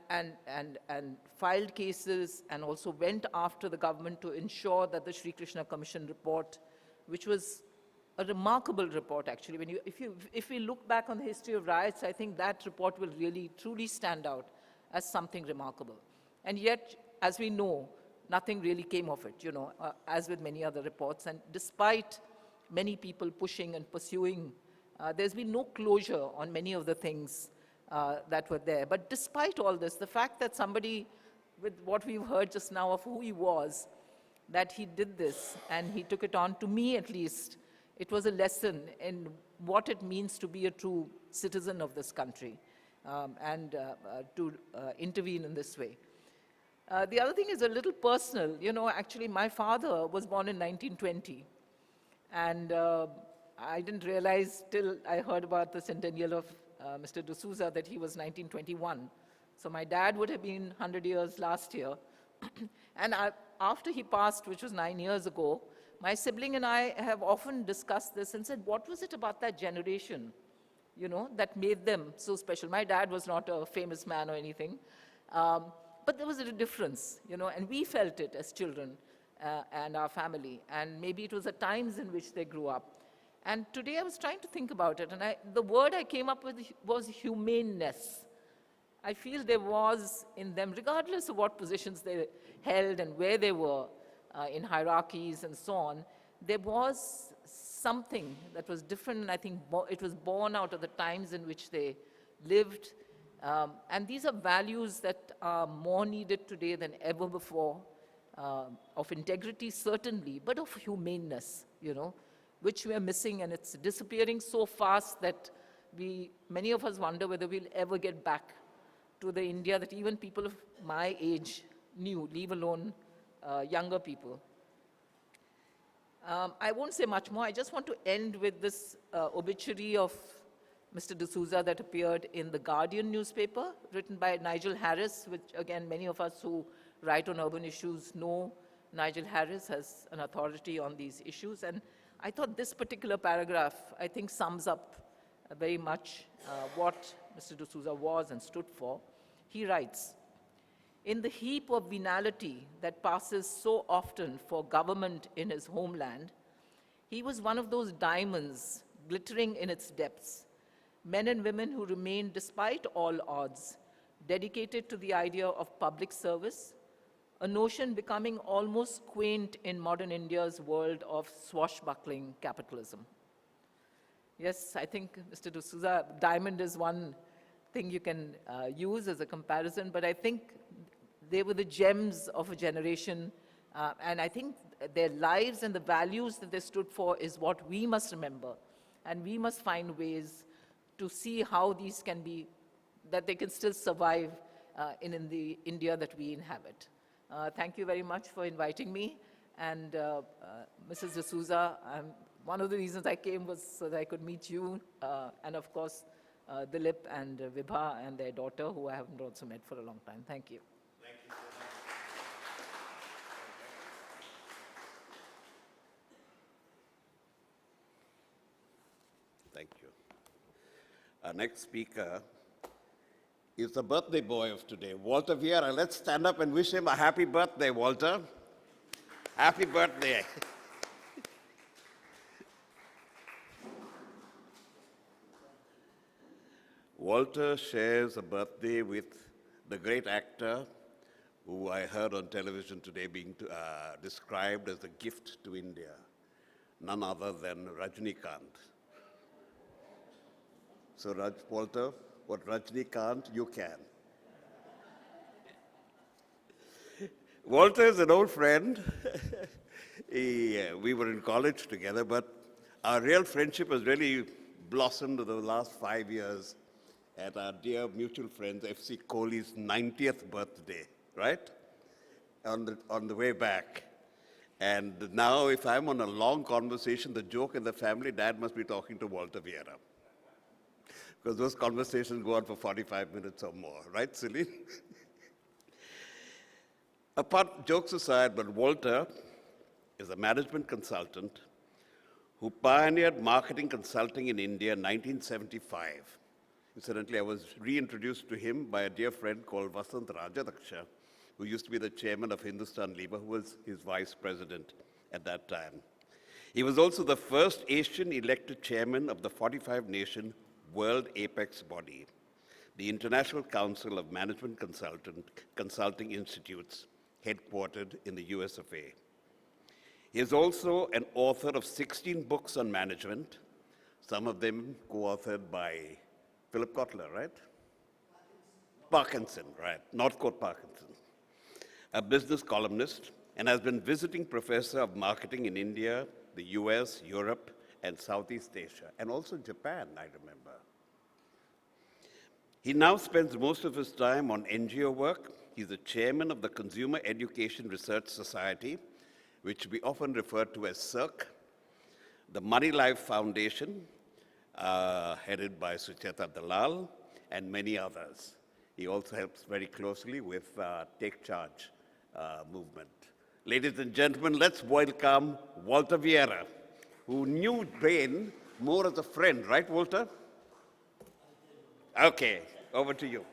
filed cases and also went after the government to ensure that the Sri Krishna Commission report, which was a remarkable report actually. If we look back on the history of riots, I think that report will really truly stand out as something remarkable. And yet, as we know, nothing really came of it, as with many other reports. And despite many people pushing and pursuing, there's been no closure on many of the things that were there. But despite all this, the fact that somebody, with what we've heard just now of who he was, that he did this and he took it on, to me at least, it was a lesson in what it means to be a true citizen of this country and to intervene in this way. The other thing is a little personal. You know, actually, my father was born in 1920, and I didn't realize till I heard about the centennial of Mr. D'Souza that he was 1921. So my dad would have been 100 years last year. And after he passed, which was 9 years ago, my sibling and I have often discussed this and said, what was it about that generation, you know, that made them so special? My dad was not a famous man or anything, but there was a difference, you know, and we felt it as children and our family. And maybe it was the times in which they grew up. And today I was trying to think about it, and the word I came up with was humaneness. I feel there was in them, regardless of what positions they held and where they were in hierarchies and so on, there was something that was different, and I think it was born out of the times in which they lived. And these are values that are more needed today than ever before, of integrity certainly, but of humaneness, you know, which we are missing, and it's disappearing so fast that many of us wonder whether we'll ever get back to the India that even people of my age knew, leave alone younger people. I won't say much more. I just want to end with this obituary of Mr. D'Souza that appeared in the Guardian newspaper, written by Nigel Harris, which again, many of us who write on urban issues know Nigel Harris as an authority on these issues. And I thought this particular paragraph, I think, sums up very much what Mr. D'Souza was and stood for. He writes, in the heap of venality that passes so often for government in his homeland, he was one of those diamonds glittering in its depths, men and women who remained, despite all odds, dedicated to the idea of public service, a notion becoming almost quaint in modern India's world of swashbuckling capitalism. Yes, I think, Mr. D'Souza, diamond is one thing you can use as a comparison, but I think they were the gems of a generation, and I think their lives and the values that they stood for is what we must remember, and we must find ways to see how these can be, that they can still survive in the India that we inhabit. Thank you very much for inviting me, and Mrs. D'Souza, one of the reasons I came was so that I could meet you, and of course, Dilip and Vibha and their daughter, who I haven't also met for a long time. Thank you. Thank you so much. Thank you. Our next speaker is the birthday boy of today, Walter Vieira. Let's stand up and wish him a happy birthday, Walter. Happy birthday. Walter shares a birthday with the great actor who I heard on television today being described as a gift to India, none other than Rajnikant. So Walter, what Rajnikant, you can. Walter is an old friend. We were in college together, but our real friendship has really blossomed over the last 5 years at our dear mutual friend F.C. Kohli's 90th birthday, right? On the way back. And now if I'm on a long conversation, the joke in the family, Dad must be talking to Walter Vieira. Because those conversations go on for 45 minutes or more, right, Celine? Apart, jokes aside, but Walter is a management consultant who pioneered marketing consulting in India in 1975. Incidentally, I was reintroduced to him by a dear friend called Vasant Rajadaksha, who used to be the chairman of Hindustan Lever, who was his vice president at that time. He was also the first Asian elected chairman of the 45-nation World Apex body, the International Council of Management Consulting Institutes, headquartered in the US of A. He is also an author of 16 books on management, some of them co-authored by Philip Kotler, right? Parkinson, right, Northcote Parkinson. A business columnist, and has been visiting professor of marketing in India, the US, Europe, and Southeast Asia, and also Japan, I remember. He now spends most of his time on NGO work. He's the chairman of the Consumer Education Research Society, which we often refer to as CERC, the Money Life Foundation, headed by Sucheta Dalal, and many others. He also helps very closely with Take Charge movement. Ladies and gentlemen, let's welcome Walter Vieira, who knew Bain more as a friend, right, Walter? Okay, over to you.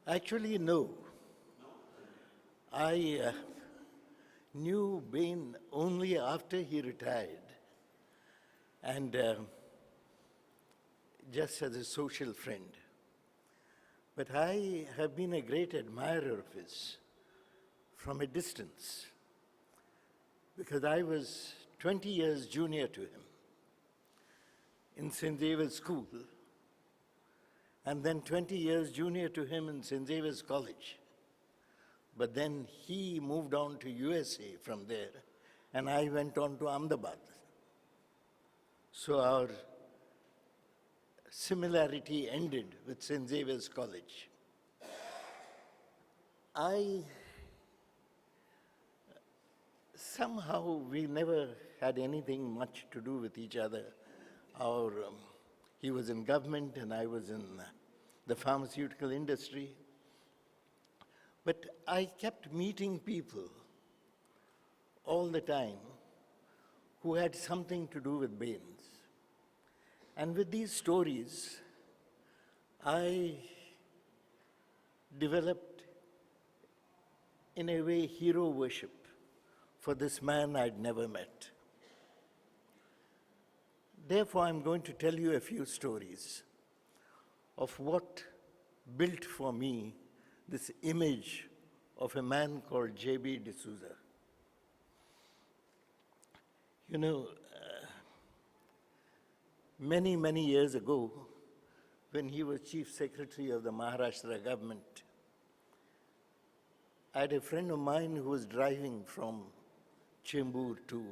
Actually, no. I knew Bain only after he retired, and just as a social friend. But I have been a great admirer of his from a distance, because I was 20 years junior to him in St. Xavier's School, and then 20 years junior to him in St. Xavier's College. But then he moved on to USA from there, and I went on to Ahmedabad. So our similarity ended with St. Xavier's College. Somehow we never had anything much to do with each other. He was in government and I was in the pharmaceutical industry. But I kept meeting people all the time who had something to do with Bains. And with these stories, I developed, in a way, hero worship for this man I'd never met. Therefore, I'm going to tell you a few stories of what built for me this image of a man called J.B. Souza. You know, many, many years ago, when he was Chief Secretary of the Maharashtra government, I had a friend of mine who was driving from Chembur to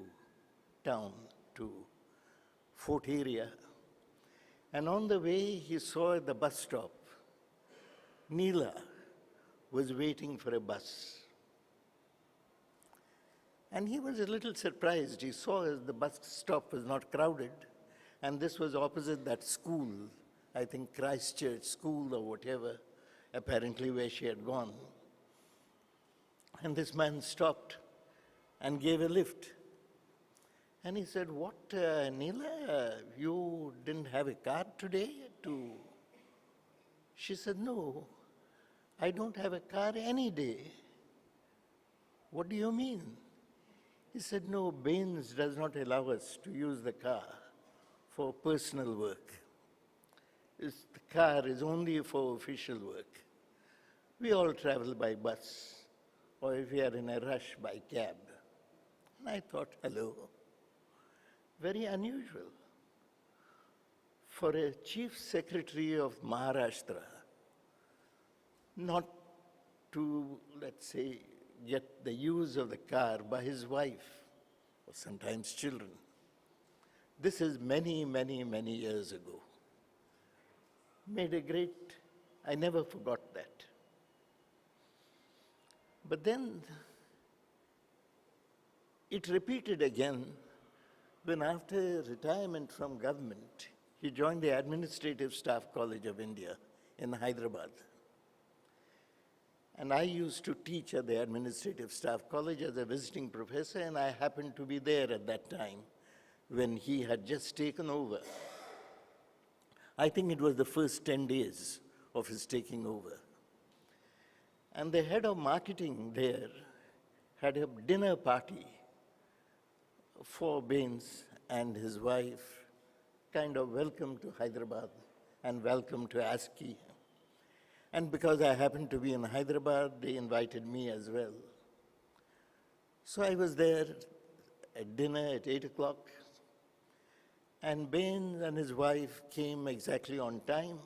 town, to Fort area, and on the way he saw at the bus stop, Neela was waiting for a bus. And he was a little surprised. He saw the bus stop was not crowded, and this was opposite that school, I think Christchurch School or whatever, apparently where she had gone. And this man stopped and gave a lift. And he said, "What, Neela, you didn't have a car today to..." She said, "No, I don't have a car any day." "What do you mean?" He said, "No, Bain's does not allow us to use the car for personal work. The car is only for official work. We all travel by bus, or if we are in a rush, by cab." And I thought, hello, very unusual. For a Chief Secretary of Maharashtra not to, let's say, get the use of the car by his wife, or sometimes children. This is many, many, many years ago. Made a great, I never forgot that. But then it repeated again when, after retirement from government, he joined the Administrative Staff College of India in Hyderabad. And I used to teach at the Administrative Staff College as a visiting professor, and I happened to be there at that time when he had just taken over. I think it was the first 10 days of his taking over. And the head of marketing there had a dinner party for Bains and his wife, kind of welcome to Hyderabad and welcome to ASCII. And because I happened to be in Hyderabad, they invited me as well. So I was there at dinner at 8 o'clock, and Bain and his wife came exactly on time,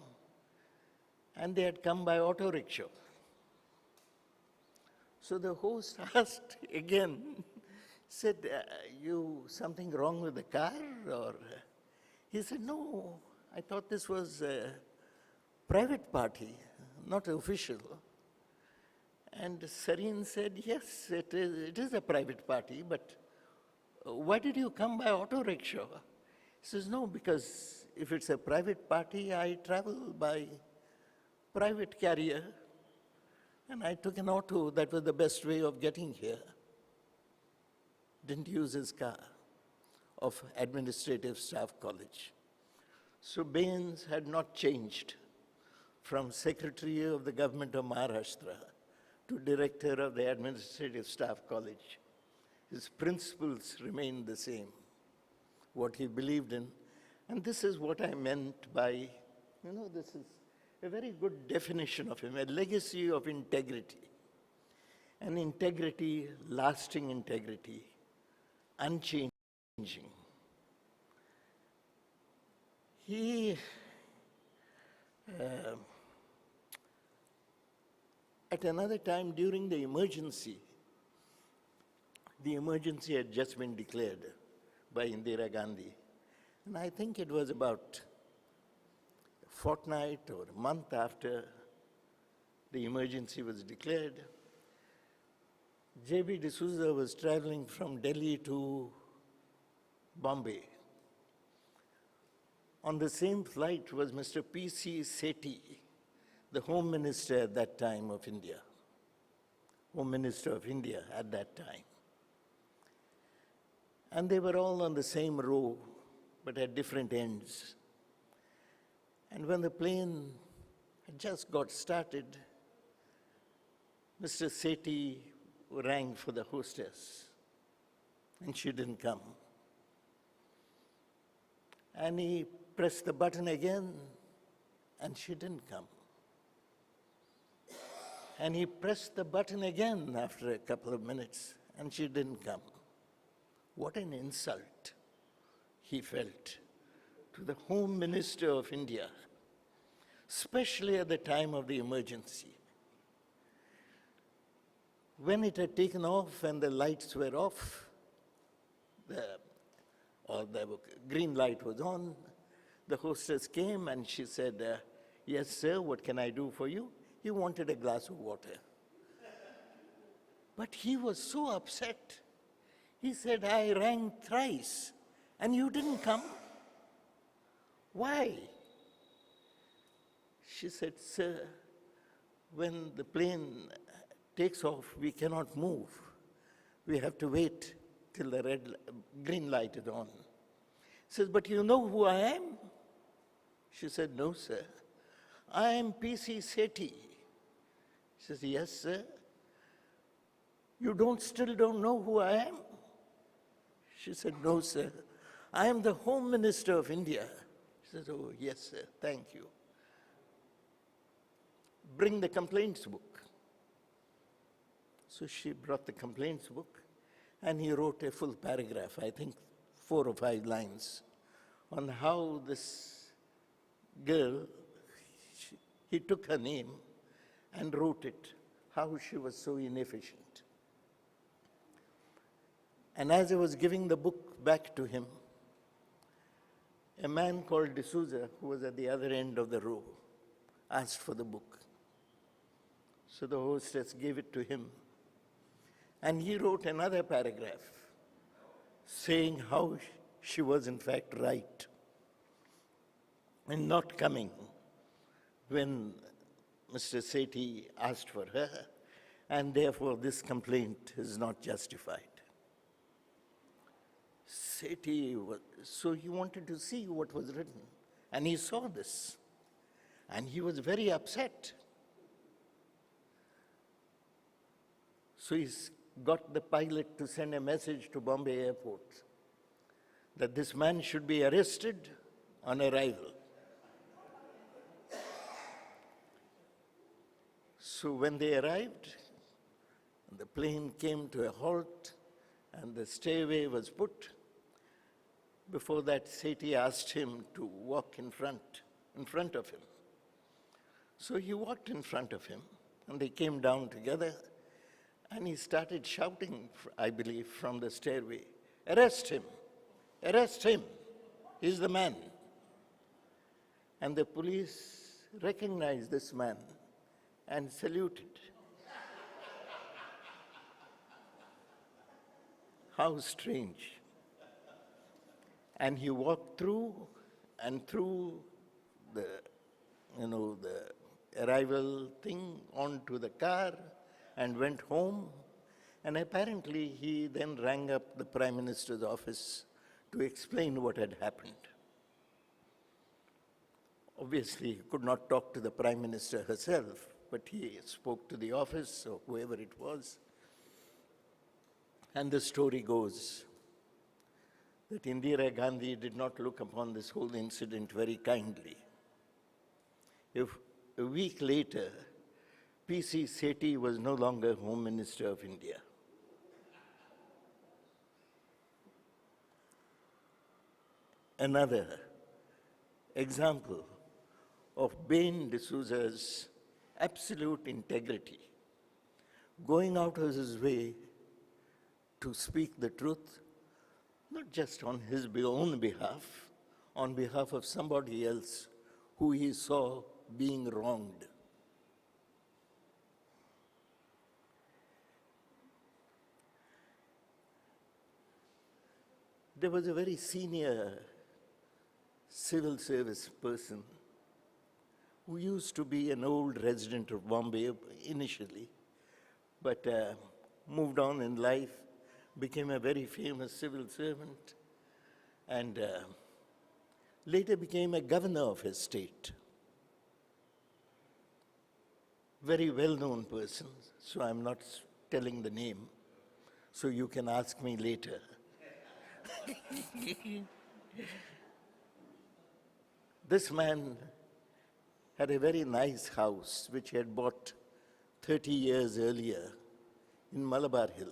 and they had come by auto rickshaw. So the host asked again, said, you something wrong with the car? Or he said, no, I thought this was a private party, not official. And Sareen said, yes, it is a private party, but why did you come by auto rickshaw? He says, no, because if it's a private party, I travel by private carrier, and I took an auto. That was the best way of getting here. Didn't use his car of Administrative Staff College. So Baines had not changed from Secretary of the Government of Maharashtra to Director of the Administrative Staff College. His principles remained the same, what he believed in. And this is what I meant by, this is a very good definition of him, a legacy of integrity. An integrity, lasting integrity, unchanging. He, at another time during the emergency had just been declared by Indira Gandhi. And I think it was about a fortnight or a month after the emergency was declared, JB Souza was traveling from Delhi to Bombay. On the same flight was Mr. P.C. Sethi, the Home Minister at that time of India, Home Minister of India at that time. And they were all on the same row, but at different ends. And when the plane had just got started, Mr. Sethi rang for the hostess, and she didn't come. And he pressed the button again, and she didn't come. And he pressed the button again after a couple of minutes, and she didn't come. What an insult he felt to the Home Minister of India, especially at the time of the emergency. When it had taken off and the lights were off, the green light was on, the hostess came and she said, yes, sir, what can I do for you? He wanted a glass of water. But he was so upset. He said, I rang thrice and you didn't come. Why? She said, sir, when the plane takes off, we cannot move. We have to wait till the green light is on. He says, but you know who I am? She said, no, sir. I am P.C. Sethi. He says, yes, sir. You still don't know who I am? She said, no, sir. I am the Home Minister of India. He says, oh, yes, sir. Thank you. Bring the complaints book. So she brought the complaints book, and he wrote a full paragraph, I think 4 or 5 lines, on how this girl, he took her name and wrote it, how she was so inefficient. And as I was giving the book back to him, a man called D'Souza, who was at the other end of the row, asked for the book. So the hostess gave it to him. And he wrote another paragraph saying how she was in fact right in not coming when Mr. Sethi asked for her, and therefore this complaint is not justified. Sethi, so he wanted to see what was written, and he saw this, and he was very upset. So he's got the pilot to send a message to Bombay Airport that this man should be arrested on arrival. So when they arrived, the plane came to a halt, and the stairway was put. Before that, Sethi asked him to walk in front of him. So he walked in front of him, and they came down together, and he started shouting, I believe, from the stairway, "Arrest him! Arrest him! He's the man." And the police recognized this man and saluted. How strange. And he walked through the, the arrival thing onto the car and went home. And apparently he then rang up the Prime Minister's office to explain what had happened. Obviously, he could not talk to the Prime Minister herself, but he spoke to the office or whoever it was. And the story goes that Indira Gandhi did not look upon this whole incident very kindly. If a week later, P.C. Sethi was no longer Home Minister of India. Another example of Bain de Souza's absolute integrity, going out of his way to speak the truth, not just on his own behalf, on behalf of somebody else who he saw being wronged. There was a very senior civil service person who used to be an old resident of Bombay initially, but moved on in life, became a very famous civil servant, and later became a governor of his state. Very well-known person, so I'm not telling the name, so you can ask me later. This man had a very nice house which he had bought 30 years earlier in Malabar Hill.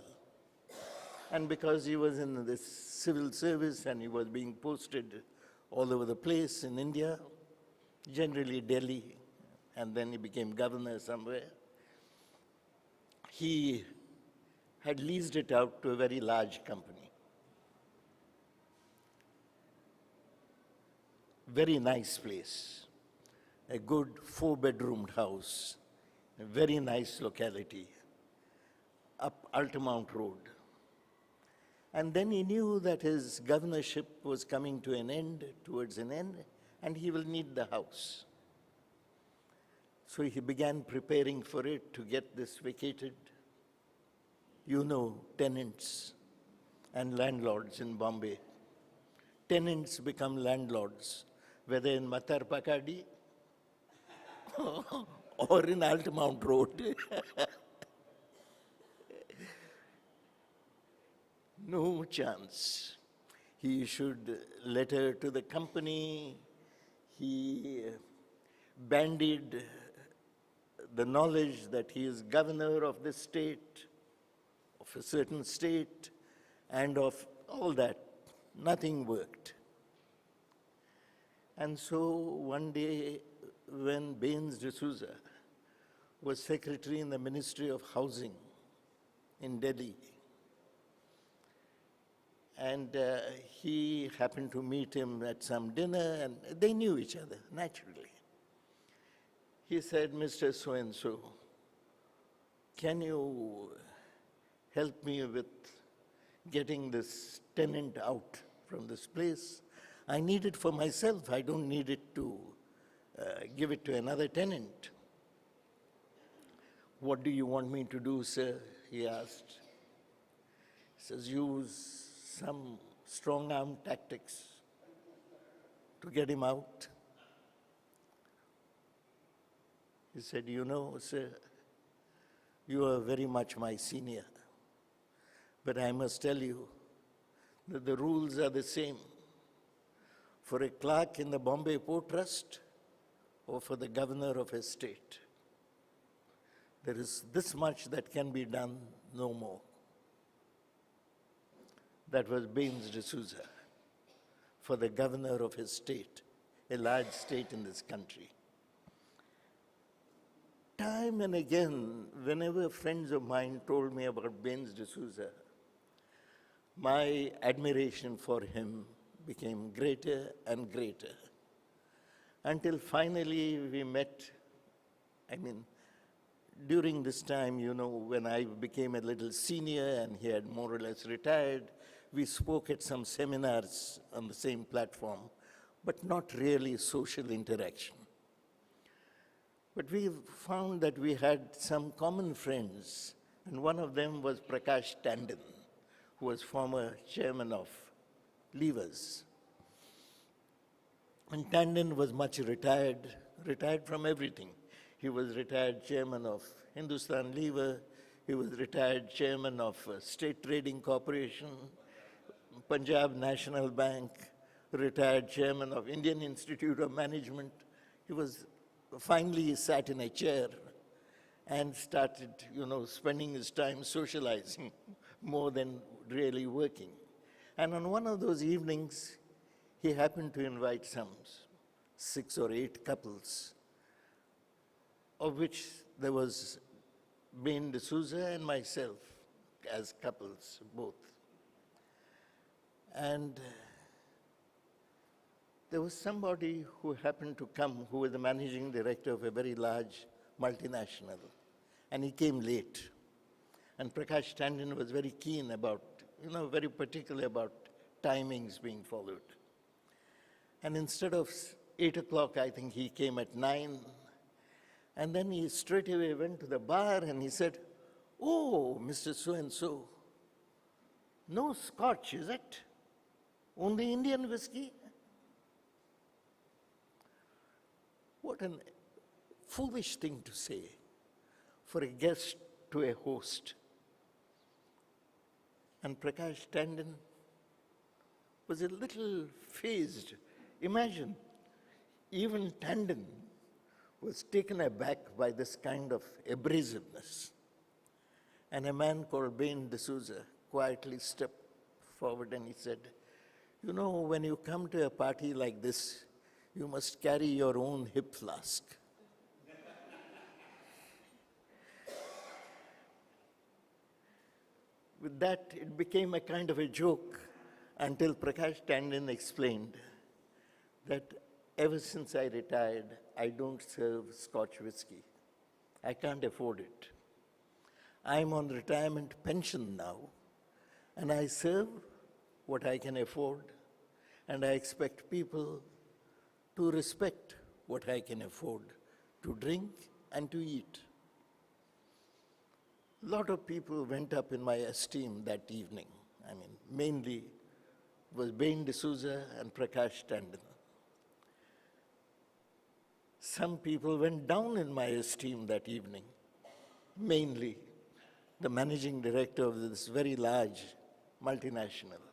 And because he was in this civil service and he was being posted all over the place in India, generally Delhi, and then he became governor somewhere, he had leased it out to a very large company. Very nice place, a good 4-bedroomed house, a very nice locality, up Altamount Road. And then he knew that his governorship was coming to an end, towards an end, and he will need the house. So he began preparing for it to get this vacated. You know, tenants and landlords in Bombay. Tenants become landlords, whether in Matar Pakadi or in Altamount Road. No chance. He issued a letter to the company. He bandied the knowledge that he is governor of this state, of a certain state, and of all that. Nothing worked. And so one day, when Bain de Souza was secretary in the Ministry of Housing in Delhi, and he happened to meet him at some dinner, and they knew each other, naturally. He said, "Mr. So-and-so, can you help me with getting this tenant out from this place? I need it for myself. I don't need it to give it to another tenant." "What do you want me to do, sir?" he asked. He says, "Use some strong-arm tactics to get him out." He said, "You know, sir, you are very much my senior, but I must tell you that the rules are the same for a clerk in the Bombay Port Trust or for the governor of a state. There is this much that can be done, no more." that was Bain de Souza for the governor of his state, a large state in this country. Time and again, whenever friends of mine told me about Bain de Souza, my admiration for him became greater and greater, until finally we met. I mean, during this time, you know, when I became a little senior and he had more or less retired, we spoke at some seminars on the same platform, but not really social interaction. But we found that we had some common friends, and one of them was Prakash Tandon, who was former chairman of Levers. And Tandon was much retired from everything. He was retired chairman of Hindustan Lever, he was retired chairman of State Trading Corporation, Punjab National Bank, retired chairman of Indian Institute of Management. Finally he sat in a chair and started, you know, spending his time socializing more than really working. And on one of those evenings, he happened to invite some 6 or 8 couples, of which there was Bain de Souza and myself as couples, both. And there was somebody who happened to come who was the managing director of a very large multinational, and he came late. And Prakash Tandon was very keen about, you know, very particular about timings being followed. And instead of 8 o'clock, I think he came at 9. And then he straight away went to the bar and he said, "Oh, Mr. So-and-so, no scotch, is it? Only Indian whiskey?" What a foolish thing to say for a guest to a host. And Prakash Tandon was a little fazed. Imagine, even Tandon was taken aback by this kind of abrasiveness. And a man called Bain de Souza quietly stepped forward and he said, "You know, when you come to a party like this, you must carry your own hip flask." With that, it became a kind of a joke until Prakash Tandon explained that ever since I retired, I don't serve Scotch whiskey. I can't afford it. I'm on retirement pension now, and I serve what I can afford, and I expect people to respect what I can afford to drink and to eat. A lot of people went up in my esteem that evening. I mean, mainly was Bain de Souza and Prakash Tandon. Some people went down in my esteem that evening, mainly the managing director of this very large multinational.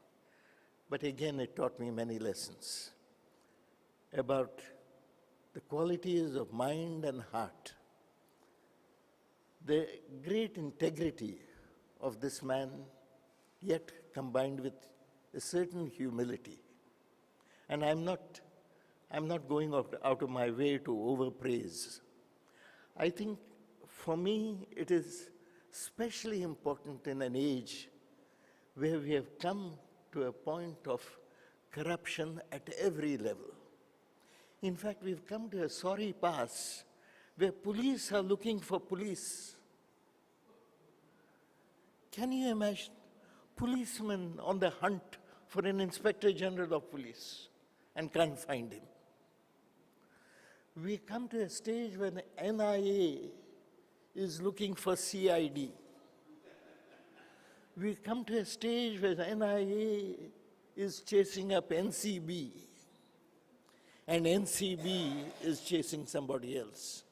But again, it taught me many lessons about the qualities of mind and heart, the great integrity of this man, yet combined with a certain humility. And I'm not going out of my way to overpraise. I think for me, it is especially important in an age where we have come to a point of corruption at every level. In fact, we've come to a sorry pass where police are looking for police. Can you imagine? Policemen on the hunt for an Inspector General of Police and can't find him. We come to a stage when the NIA is looking for CID. We come to a stage where the NIA is chasing up NCB, and NCB is chasing somebody else.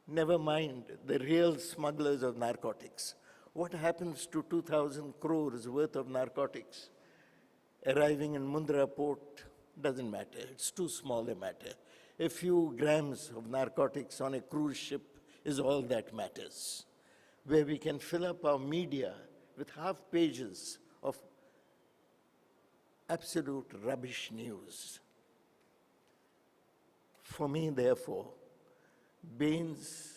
Never mind the real smugglers of narcotics. What happens to 2,000 crores worth of narcotics arriving in Mundra port? Doesn't matter. It's too small a matter. A few grams of narcotics on a cruise ship is all that matters, where we can fill up our media with half pages of absolute rubbish news. For me, therefore, Bain's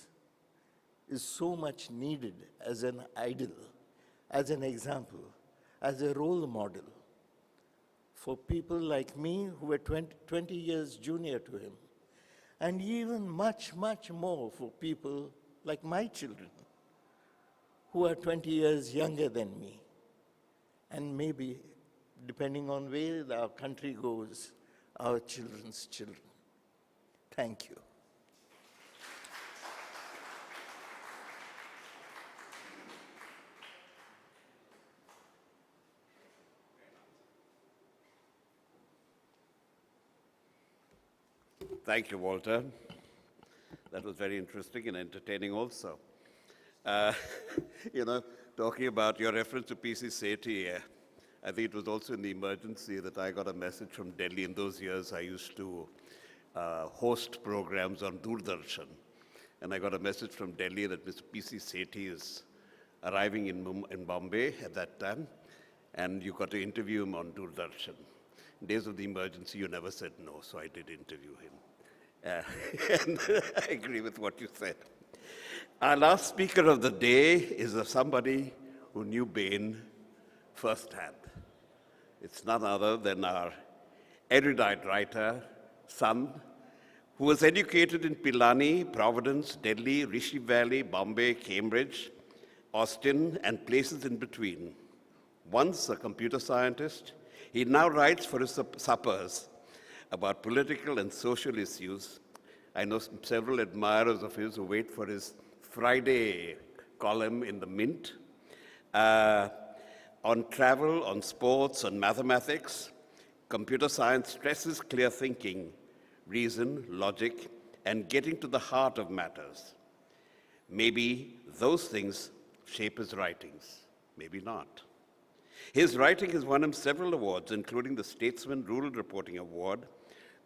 is so much needed as an idol, as an example, as a role model for people like me who were 20 years junior to him, and even much, much more for people like my children who are 20 years younger than me, and maybe, depending on where our country goes, our children's children. Thank you. Thank you, Walter. That was very interesting and entertaining also. You know, talking about your reference to PC Sethi, I think it was also in the emergency that I got a message from Delhi. In those years, I used to host programs on Doordarshan. And I got a message from Delhi that Mr. PC Sethi is arriving in Bombay at that time, and you got to interview him on Doordarshan. In days of the emergency, you never said no, so I did interview him. And I agree with what you said. Our last speaker of the day is somebody who knew Bain firsthand. It's none other than our erudite writer, son, who was educated in Pilani, Providence, Delhi, Rishi Valley, Bombay, Cambridge, Austin, and places in between. Once a computer scientist, he now writes for his suppers about political and social issues. I know several admirers of his who wait for his Friday column in the Mint, on travel, on sports, on mathematics. Computer science stresses clear thinking, reason, logic, and getting to the heart of matters. Maybe those things shape his writings, maybe not. His writing has won him several awards, including the Statesman Rural Reporting Award,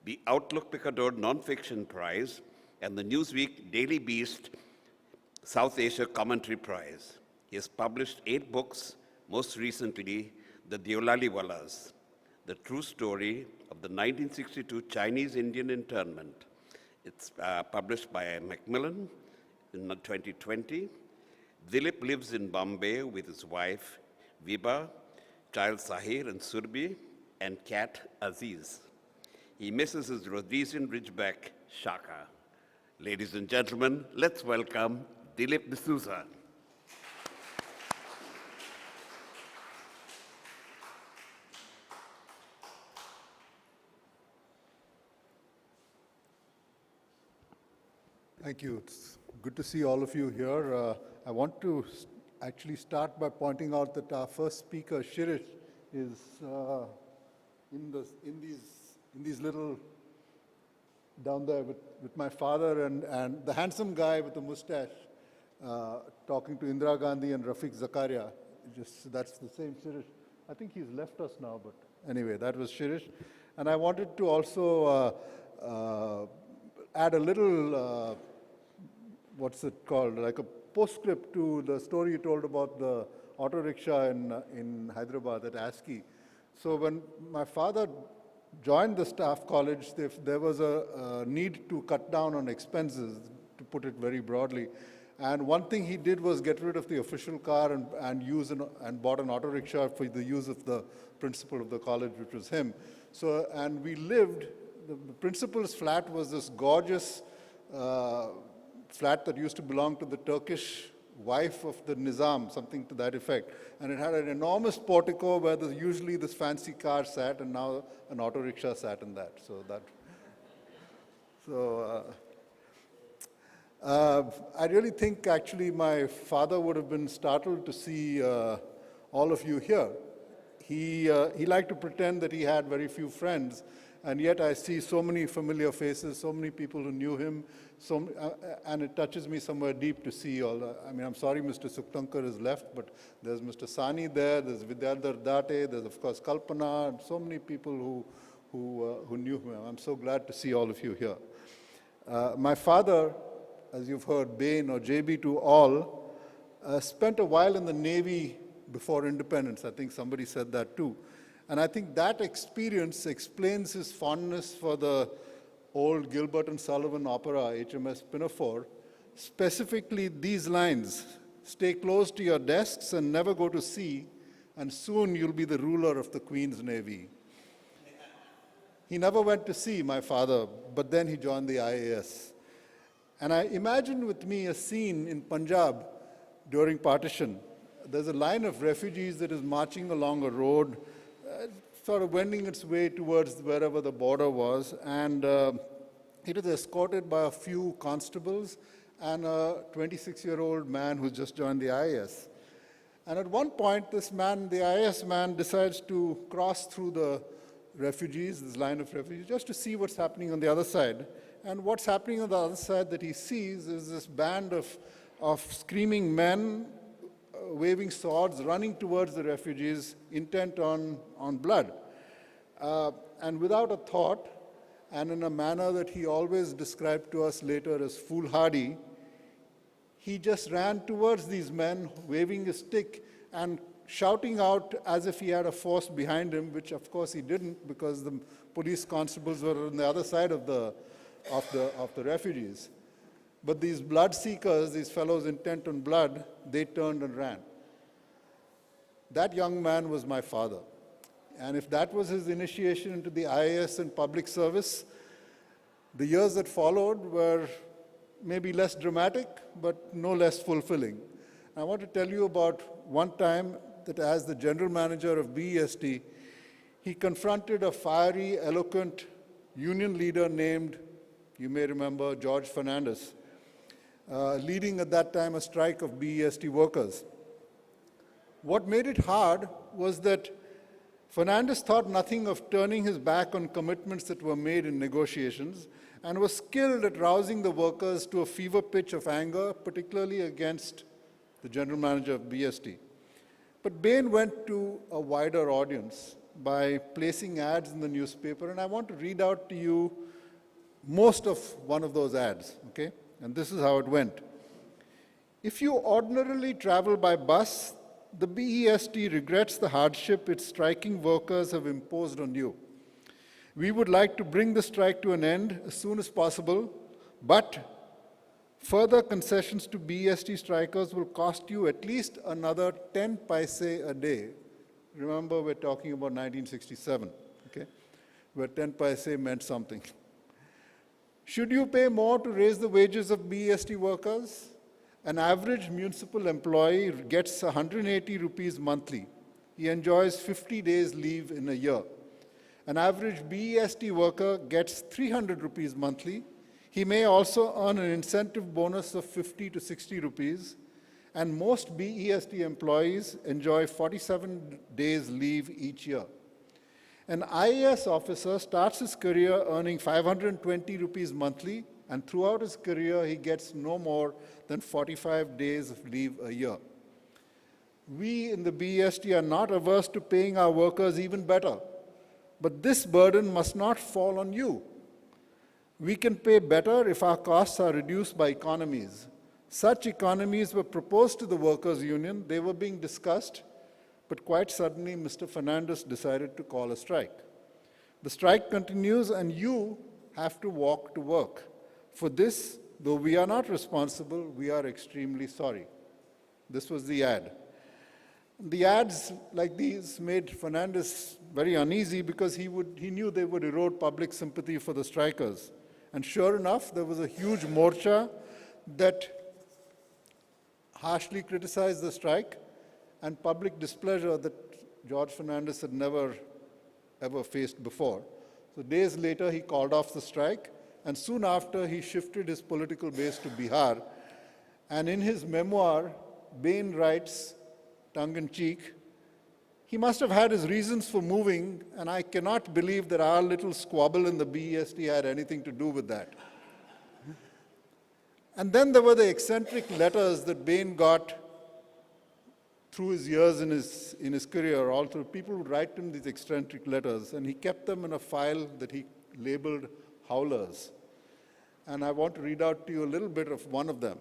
the Outlook Picador Nonfiction Prize, and the Newsweek Daily Beast South Asia Commentary Prize. He has published 8 books, most recently, The Deolaliwalas, the true story of the 1962 Chinese-Indian internment. It's published by Macmillan in 2020. Dilip lives in Bombay with his wife, Viba, child Sahir and Surbi, and cat Aziz. He misses his Rhodesian Ridgeback, Shaka. Ladies and gentlemen, let's welcome Dilip D'Souza. Thank you. It's good to see all of you here. I want to actually start by pointing out that our first speaker, Shirish, is in these little, down there with my father and the handsome guy with the mustache talking to Indira Gandhi and Rafiq Zakaria. That's the same Shirish. I think he's left us now, but anyway, that was Shirish. And I wanted to also add a little, what's it called, like a postscript to the story you told about the auto rickshaw in Hyderabad at ASCII. So when my father joined the staff college, there was a need to cut down on expenses, to put it very broadly. And one thing he did was get rid of the official car and bought an auto rickshaw for the use of the principal of the college, which was him. So, and we lived, the principal's flat was this gorgeous flat that used to belong to the Turkish wife of the Nizam, something to that effect. And it had an enormous portico where usually this fancy car sat, and now an auto rickshaw sat in that. I really think actually my father would have been startled to see all of you here. He liked to pretend that he had very few friends, and yet I see so many familiar faces, so many people who knew him, and it touches me somewhere deep to see all. I mean, I'm sorry Mr. Suktankar is left, but there's Mr. Sani there, there's Vidyadhar Date, there's of course Kalpana, and so many people who knew him. I'm so glad to see all of you here. My father, as you've heard, Bain or JB to all, spent a while in the Navy before independence. I think somebody said that too. And I think that experience explains his fondness for the old Gilbert and Sullivan opera, HMS Pinafore, specifically these lines: "Stay close to your desks and never go to sea, and soon you'll be the ruler of the Queen's Navy." He never went to sea, my father, but then he joined the IAS. And I imagine with me a scene in Punjab during partition. There's a line of refugees that is marching along a road, sort of wending its way towards wherever the border was, and it is escorted by a few constables and a 26-year-old man who's just joined the IAS. And at one point, this man, the IAS man, decides to cross through the refugees, this line of refugees, just to see what's happening on the other side. And what's happening on the other side that he sees is this band of screaming men waving swords, running towards the refugees, intent on blood. And without a thought, and in a manner that he always described to us later as foolhardy, he just ran towards these men, waving his stick and shouting out as if he had a force behind him, which of course he didn't, because the police constables were on the other side of the refugees. But these blood seekers, these fellows intent on blood, they turned and ran. That young man was my father. And if that was his initiation into the IAS and public service, the years that followed were maybe less dramatic, but no less fulfilling. I want to tell you about one time that as the general manager of BEST, he confronted a fiery, eloquent union leader named, you may remember, George Fernandez, leading at that time a strike of BEST workers. What made it hard was that Fernandez thought nothing of turning his back on commitments that were made in negotiations and was skilled at rousing the workers to a fever pitch of anger, particularly against the general manager of BEST. But Bain went to a wider audience by placing ads in the newspaper, and I want to read out to you most of one of those ads, okay? And this is how it went. If you ordinarily travel by bus, the BEST regrets the hardship its striking workers have imposed on you. We would like to bring the strike to an end as soon as possible, but further concessions to BEST strikers will cost you at least another 10 paise a day. Remember, we're talking about 1967, okay? Where 10 paise meant something. Should you pay more to raise the wages of BEST workers? An average municipal employee gets 180 rupees monthly. He enjoys 50 days leave in a year. An average BEST worker gets 300 rupees monthly. He may also earn an incentive bonus of 50 to 60 rupees. And most BEST employees enjoy 47 days leave each year. An IAS officer starts his career earning 520 rupees monthly, and throughout his career, he gets no more than 45 days of leave a year. We in the BEST are not averse to paying our workers even better, but this burden must not fall on you. We can pay better if our costs are reduced by economies. Such economies were proposed to the workers' union. They were being discussed, but quite suddenly, Mr. Fernandez decided to call a strike. The strike continues, and you have to walk to work. For this, though we are not responsible, we are extremely sorry. This was the ad. The ads like these made Fernandez very uneasy because he knew they would erode public sympathy for the strikers. And sure enough, there was a huge morcha that harshly criticized the strike and public displeasure that George Fernandez had never, ever faced before. So days later, he called off the strike, and soon after, he shifted his political base to Bihar. And in his memoir, Bain writes, tongue-in-cheek, he must have had his reasons for moving, and I cannot believe that our little squabble in the BEST had anything to do with that. And then there were the eccentric letters that Bain got through his years in his career. All through, people would write him these eccentric letters, and he kept them in a file that he labeled howlers. And I want to read out to you a little bit of one of them.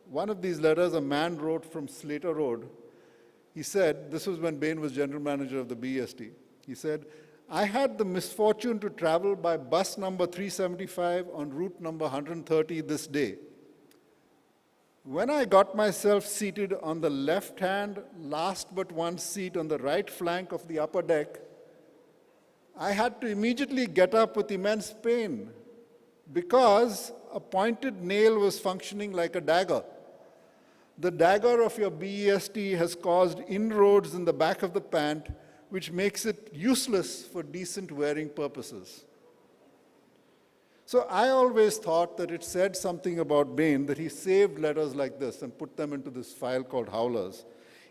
One of these letters a man wrote from Slater Road. He said, this was when Bain was general manager of the BEST. He said, I had the misfortune to travel by bus number 375 on route number 130 this day. When I got myself seated on the left-hand, last but one seat on the right flank of the upper deck, I had to immediately get up with immense pain because a pointed nail was functioning like a dagger. The dagger of your BEST has caused inroads in the back of the pant, which makes it useless for decent wearing purposes. So I always thought that it said something about Bain, that he saved letters like this and put them into this file called Howlers.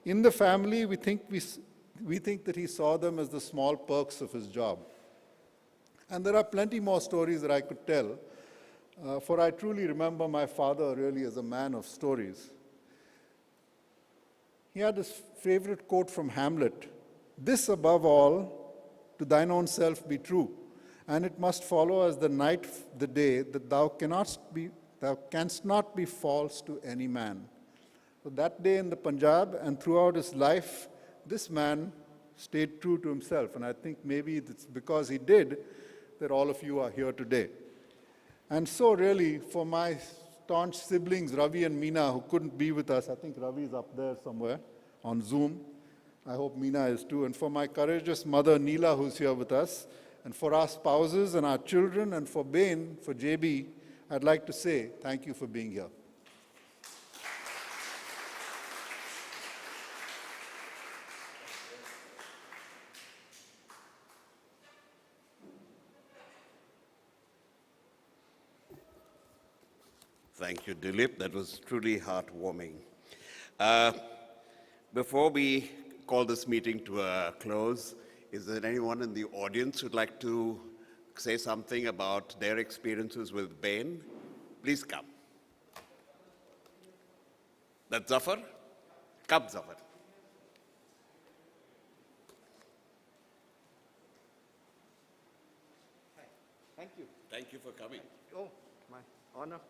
In the family, we think that he saw them as the small perks of his job. And there are plenty more stories that I could tell, for I truly remember my father really as a man of stories. He had this favorite quote from Hamlet, "This above all, to thine own self be true, and it must follow as the night the day, that thou canst not be false to any man." So that day in the Punjab and throughout his life, this man stayed true to himself. And I think maybe it's because he did that all of you are here today. And so really, for my staunch siblings, Ravi and Meena, who couldn't be with us, I think Ravi is up there somewhere on Zoom. I hope Meena is too. And for my courageous mother, Neela, who's here with us, and for our spouses and our children, and for Bain, for JB, I'd like to say thank you for being here. Thank you, Dilip. That was truly heartwarming. Before we call this meeting to a close, is there anyone in the audience who'd like to say something about their experiences with Bain? Please come. That's Zafar? Come, Zafar. Thank you. Thank you for coming. Oh, my honor.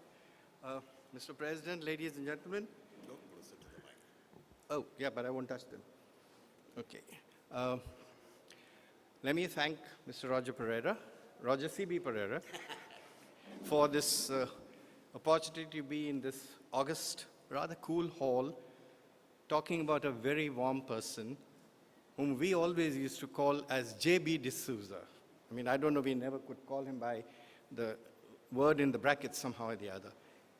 Mr. President, ladies and gentlemen. No, closer to the mic. Oh, yeah, but I won't touch them. Okay. Let me thank Mr. Roger C.B. Pereira, for this opportunity to be in this August, rather cool hall, talking about a very warm person whom we always used to call as JB D'Souza. I mean, I don't know, we never could call him by the word in the brackets somehow or the other.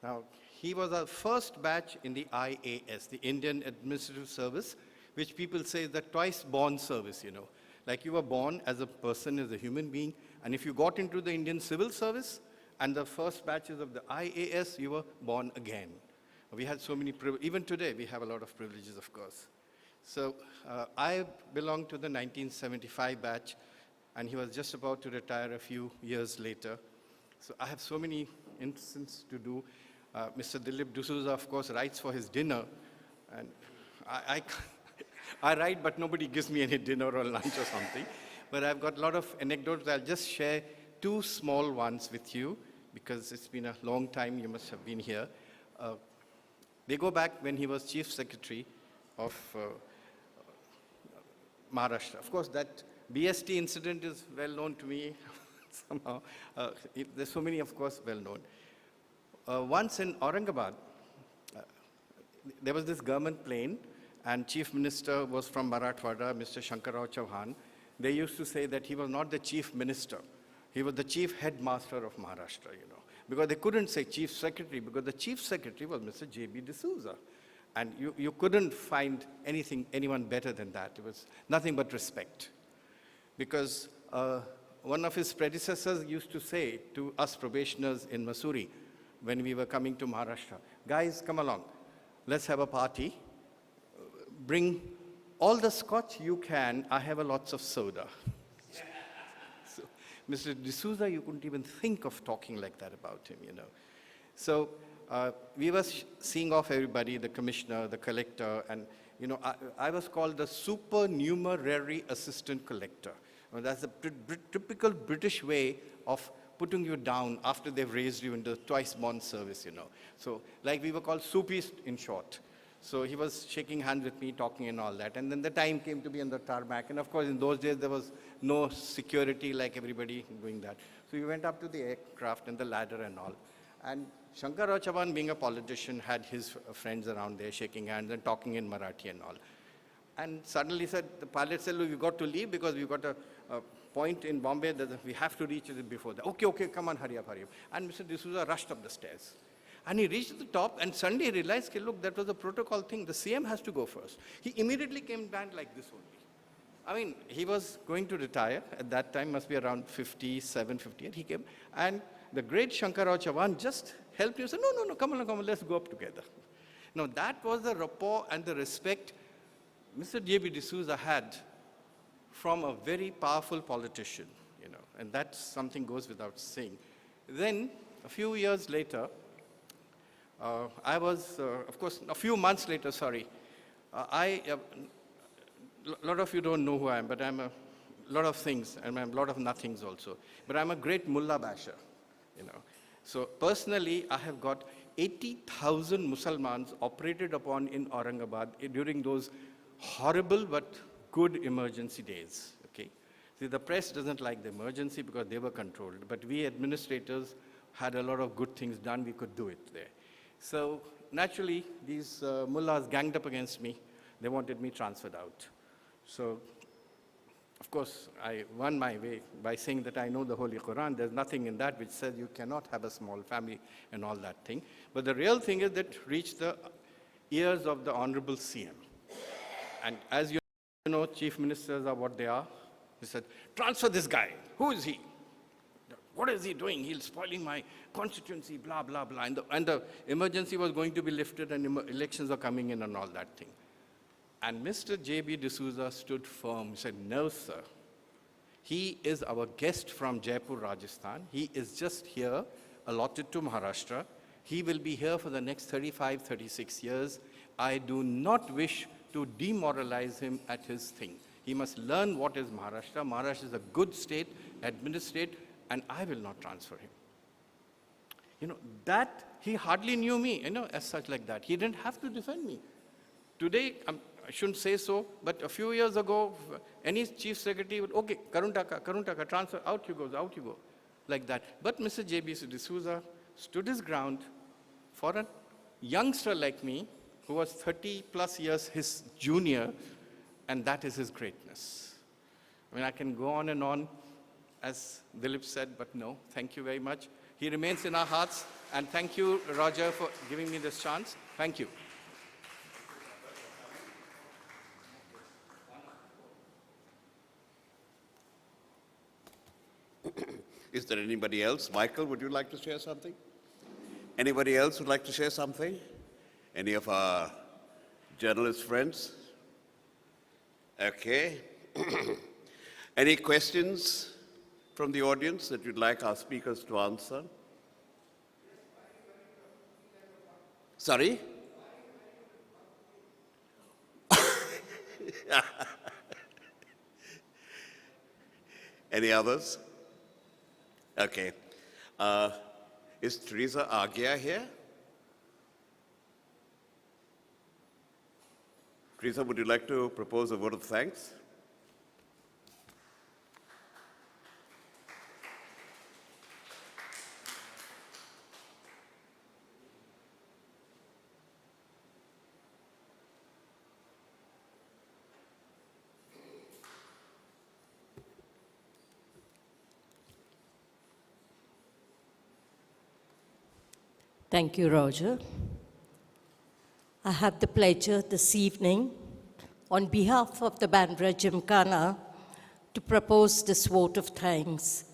Now, he was our first batch in the IAS, the Indian Administrative Service, which people say is the twice-born service, you know. Like you were born as a person, as a human being, and if you got into the Indian Civil Service and the first batches of the IAS, you were born again. We had so many privileges. Even today, we have a lot of privileges, of course. So I belong to the 1975 batch, and he was just about to retire a few years later. So I have so many instances to do. Mr. Dilip D'Souza, of course, writes for his dinner, and I write, but nobody gives me any dinner or lunch or something. But I've got a lot of anecdotes. I'll just share two small ones with you, because it's been a long time. You must have been here. They go back when he was Chief Secretary of Maharashtra. Of course, that BST incident is well known to me somehow. There's so many, of course, well known. Once in Aurangabad, there was this government plane, and Chief Minister was from Marathwada, Mr. Shankarrao Chauhan. They used to say that he was not the Chief Minister. He was the Chief Headmaster of Maharashtra, you know, because they couldn't say Chief Secretary, because the Chief Secretary was Mr. JB D'Souza. And you couldn't find anyone better than that. It was nothing but respect. Because one of his predecessors used to say to us probationers in Mussoorie, when we were coming to Maharashtra, guys, come along, let's have a party. Bring all the scotch you can, I have a lots of soda. So, Mr. D'Souza, you couldn't even think of talking like that about him, you know. So we were seeing off everybody, the commissioner, the collector, and you know, I was called the supernumerary assistant collector. Well, that's a typical British way of putting you down after they've raised you into twice-born service, you know. So, like we were called soupies in short. So he was shaking hands with me, talking and all that. And then the time came to be on the tarmac. And of course, in those days, there was no security like everybody doing that. So we went up to the aircraft and the ladder and all. And Shankar Rao Chavan, being a politician, had his friends around there shaking hands and talking in Marathi and all. And suddenly said, the pilot said, look, we've got to leave because we've got a point in Bombay that we have to reach it before that. Okay, come on, hurry up. And Mr. D'Souza rushed up the stairs. And he reached the top, and suddenly he realized, look, that was a protocol thing. The CM has to go first. He immediately came down like this only. I mean, he was going to retire. At that time, must be around 57, 58. He came, and the great Shankar Rao Chavan just helped him. Said, no, come on, let's go up together. Now, that was the rapport and the respect Mr. J.B. D'Souza had from a very powerful politician, and that something goes without saying. Then, a few years later, I was, of course, a few months later, a lot of you don't know who I am, but I'm a lot of things, and I'm a lot of nothings also. But I'm a great mullah basher, So personally, I have got 80,000 Musalmans operated upon in Aurangabad during those horrible but good emergency days, okay? See, the press doesn't like the emergency because they were controlled, but we administrators had a lot of good things done, we could do it there. So naturally, these mullahs ganged up against me. They wanted me transferred out. So, of course, I won my way by saying that I know the Holy Quran. There's nothing in that which says you cannot have a small family and all that thing. But the real thing is that reached the ears of the Honorable CM. And as you know, chief ministers are what they are. He said, transfer this guy. Who is he? What is he doing? He's spoiling my constituency, blah, blah, blah. And the emergency was going to be lifted and elections are coming in and all that thing. And Mr. J.B. D'Souza stood firm. He said, no, sir. He is our guest from Jaipur, Rajasthan. He is just here, allotted to Maharashtra. He will be here for the next 35, 36 years. I do not wish to demoralize him at his thing. He must learn what is Maharashtra. Maharashtra is a good state, administrate, and I will not transfer him. That he hardly knew me, as such like that. He didn't have to defend me. Today, I shouldn't say so, but a few years ago, any chief secretary would, okay, Karuntaka, transfer, out you go, like that. But Mr. J.B. D'Souza stood his ground for a youngster like me, who was 30 plus years his junior, and that is his greatness. I mean, I can go on and on, as Dilip said, but no, thank you very much. He remains in our hearts, and thank you, Roger, for giving me this chance. Thank you. Is there anybody else? Michael, would you like to share something? Anybody else would like to share something? Any of our journalist friends? Okay. Any questions from the audience that you'd like our speakers to answer? Sorry? Any others? Okay. Is Teresa Agia here? Teresa, would you like to propose a vote of thanks? Thank you, Roger. I have the pleasure this evening, on behalf of the Bandra Gymkhana, to propose this vote of thanks.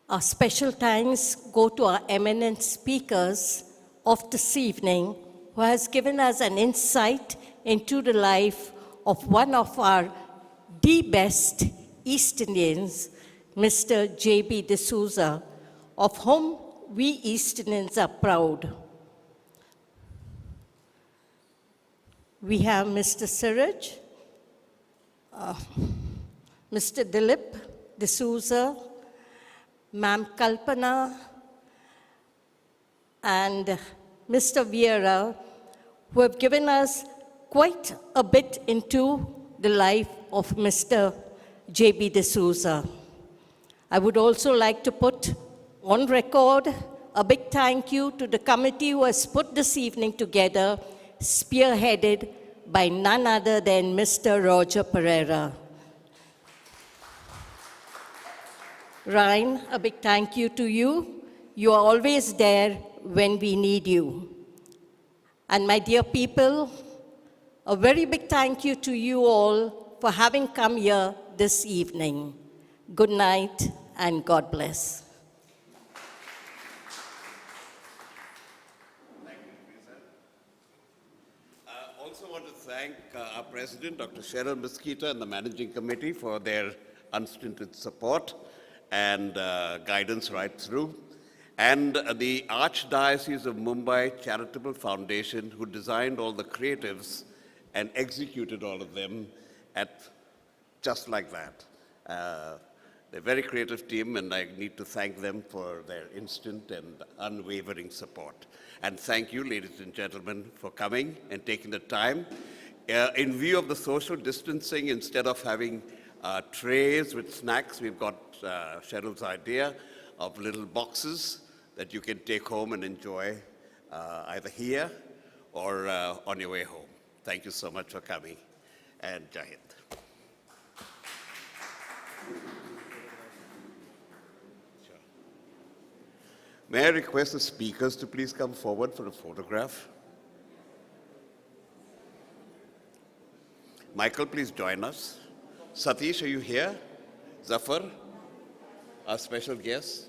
Our special thanks go to our eminent speakers of this evening, who has given us an insight into the life of one of our the best East Indians, Mr. J.B. D'Souza, of whom we East Indians are proud. We have Mr. Siraj, Mr. Dilip D'Souza, Ma'am Kalpana, and Mr. Vieira, who have given us quite a bit into the life of Mr. JB Souza. I would also like to put on record a big thank you to the committee who has put this evening together, spearheaded by none other than Mr. Roger Pereira. Ryan, a big thank you to you. You are always there when we need you. And my dear people, a very big thank you to you all for having come here this evening. Good night and God bless. Also want to thank our President, Dr. Cheryl Mosquito, and the Managing Committee for their unstinted support and guidance right through, and the Archdiocese of Mumbai Charitable Foundation, who designed all the creatives and executed all of them just like that. They're a very creative team, and I need to thank them for their instant and unwavering support. And thank you, ladies and gentlemen, for coming and taking the time. In view of the social distancing, instead of having trays with snacks, we've got Cheryl's idea of little boxes that you can take home and enjoy either here or on your way home. Thank you so much for coming, and Jai Hind. May I request the speakers to please come forward for a photograph? Michael, please join us. Satish, are you here? Zafar, our special guest.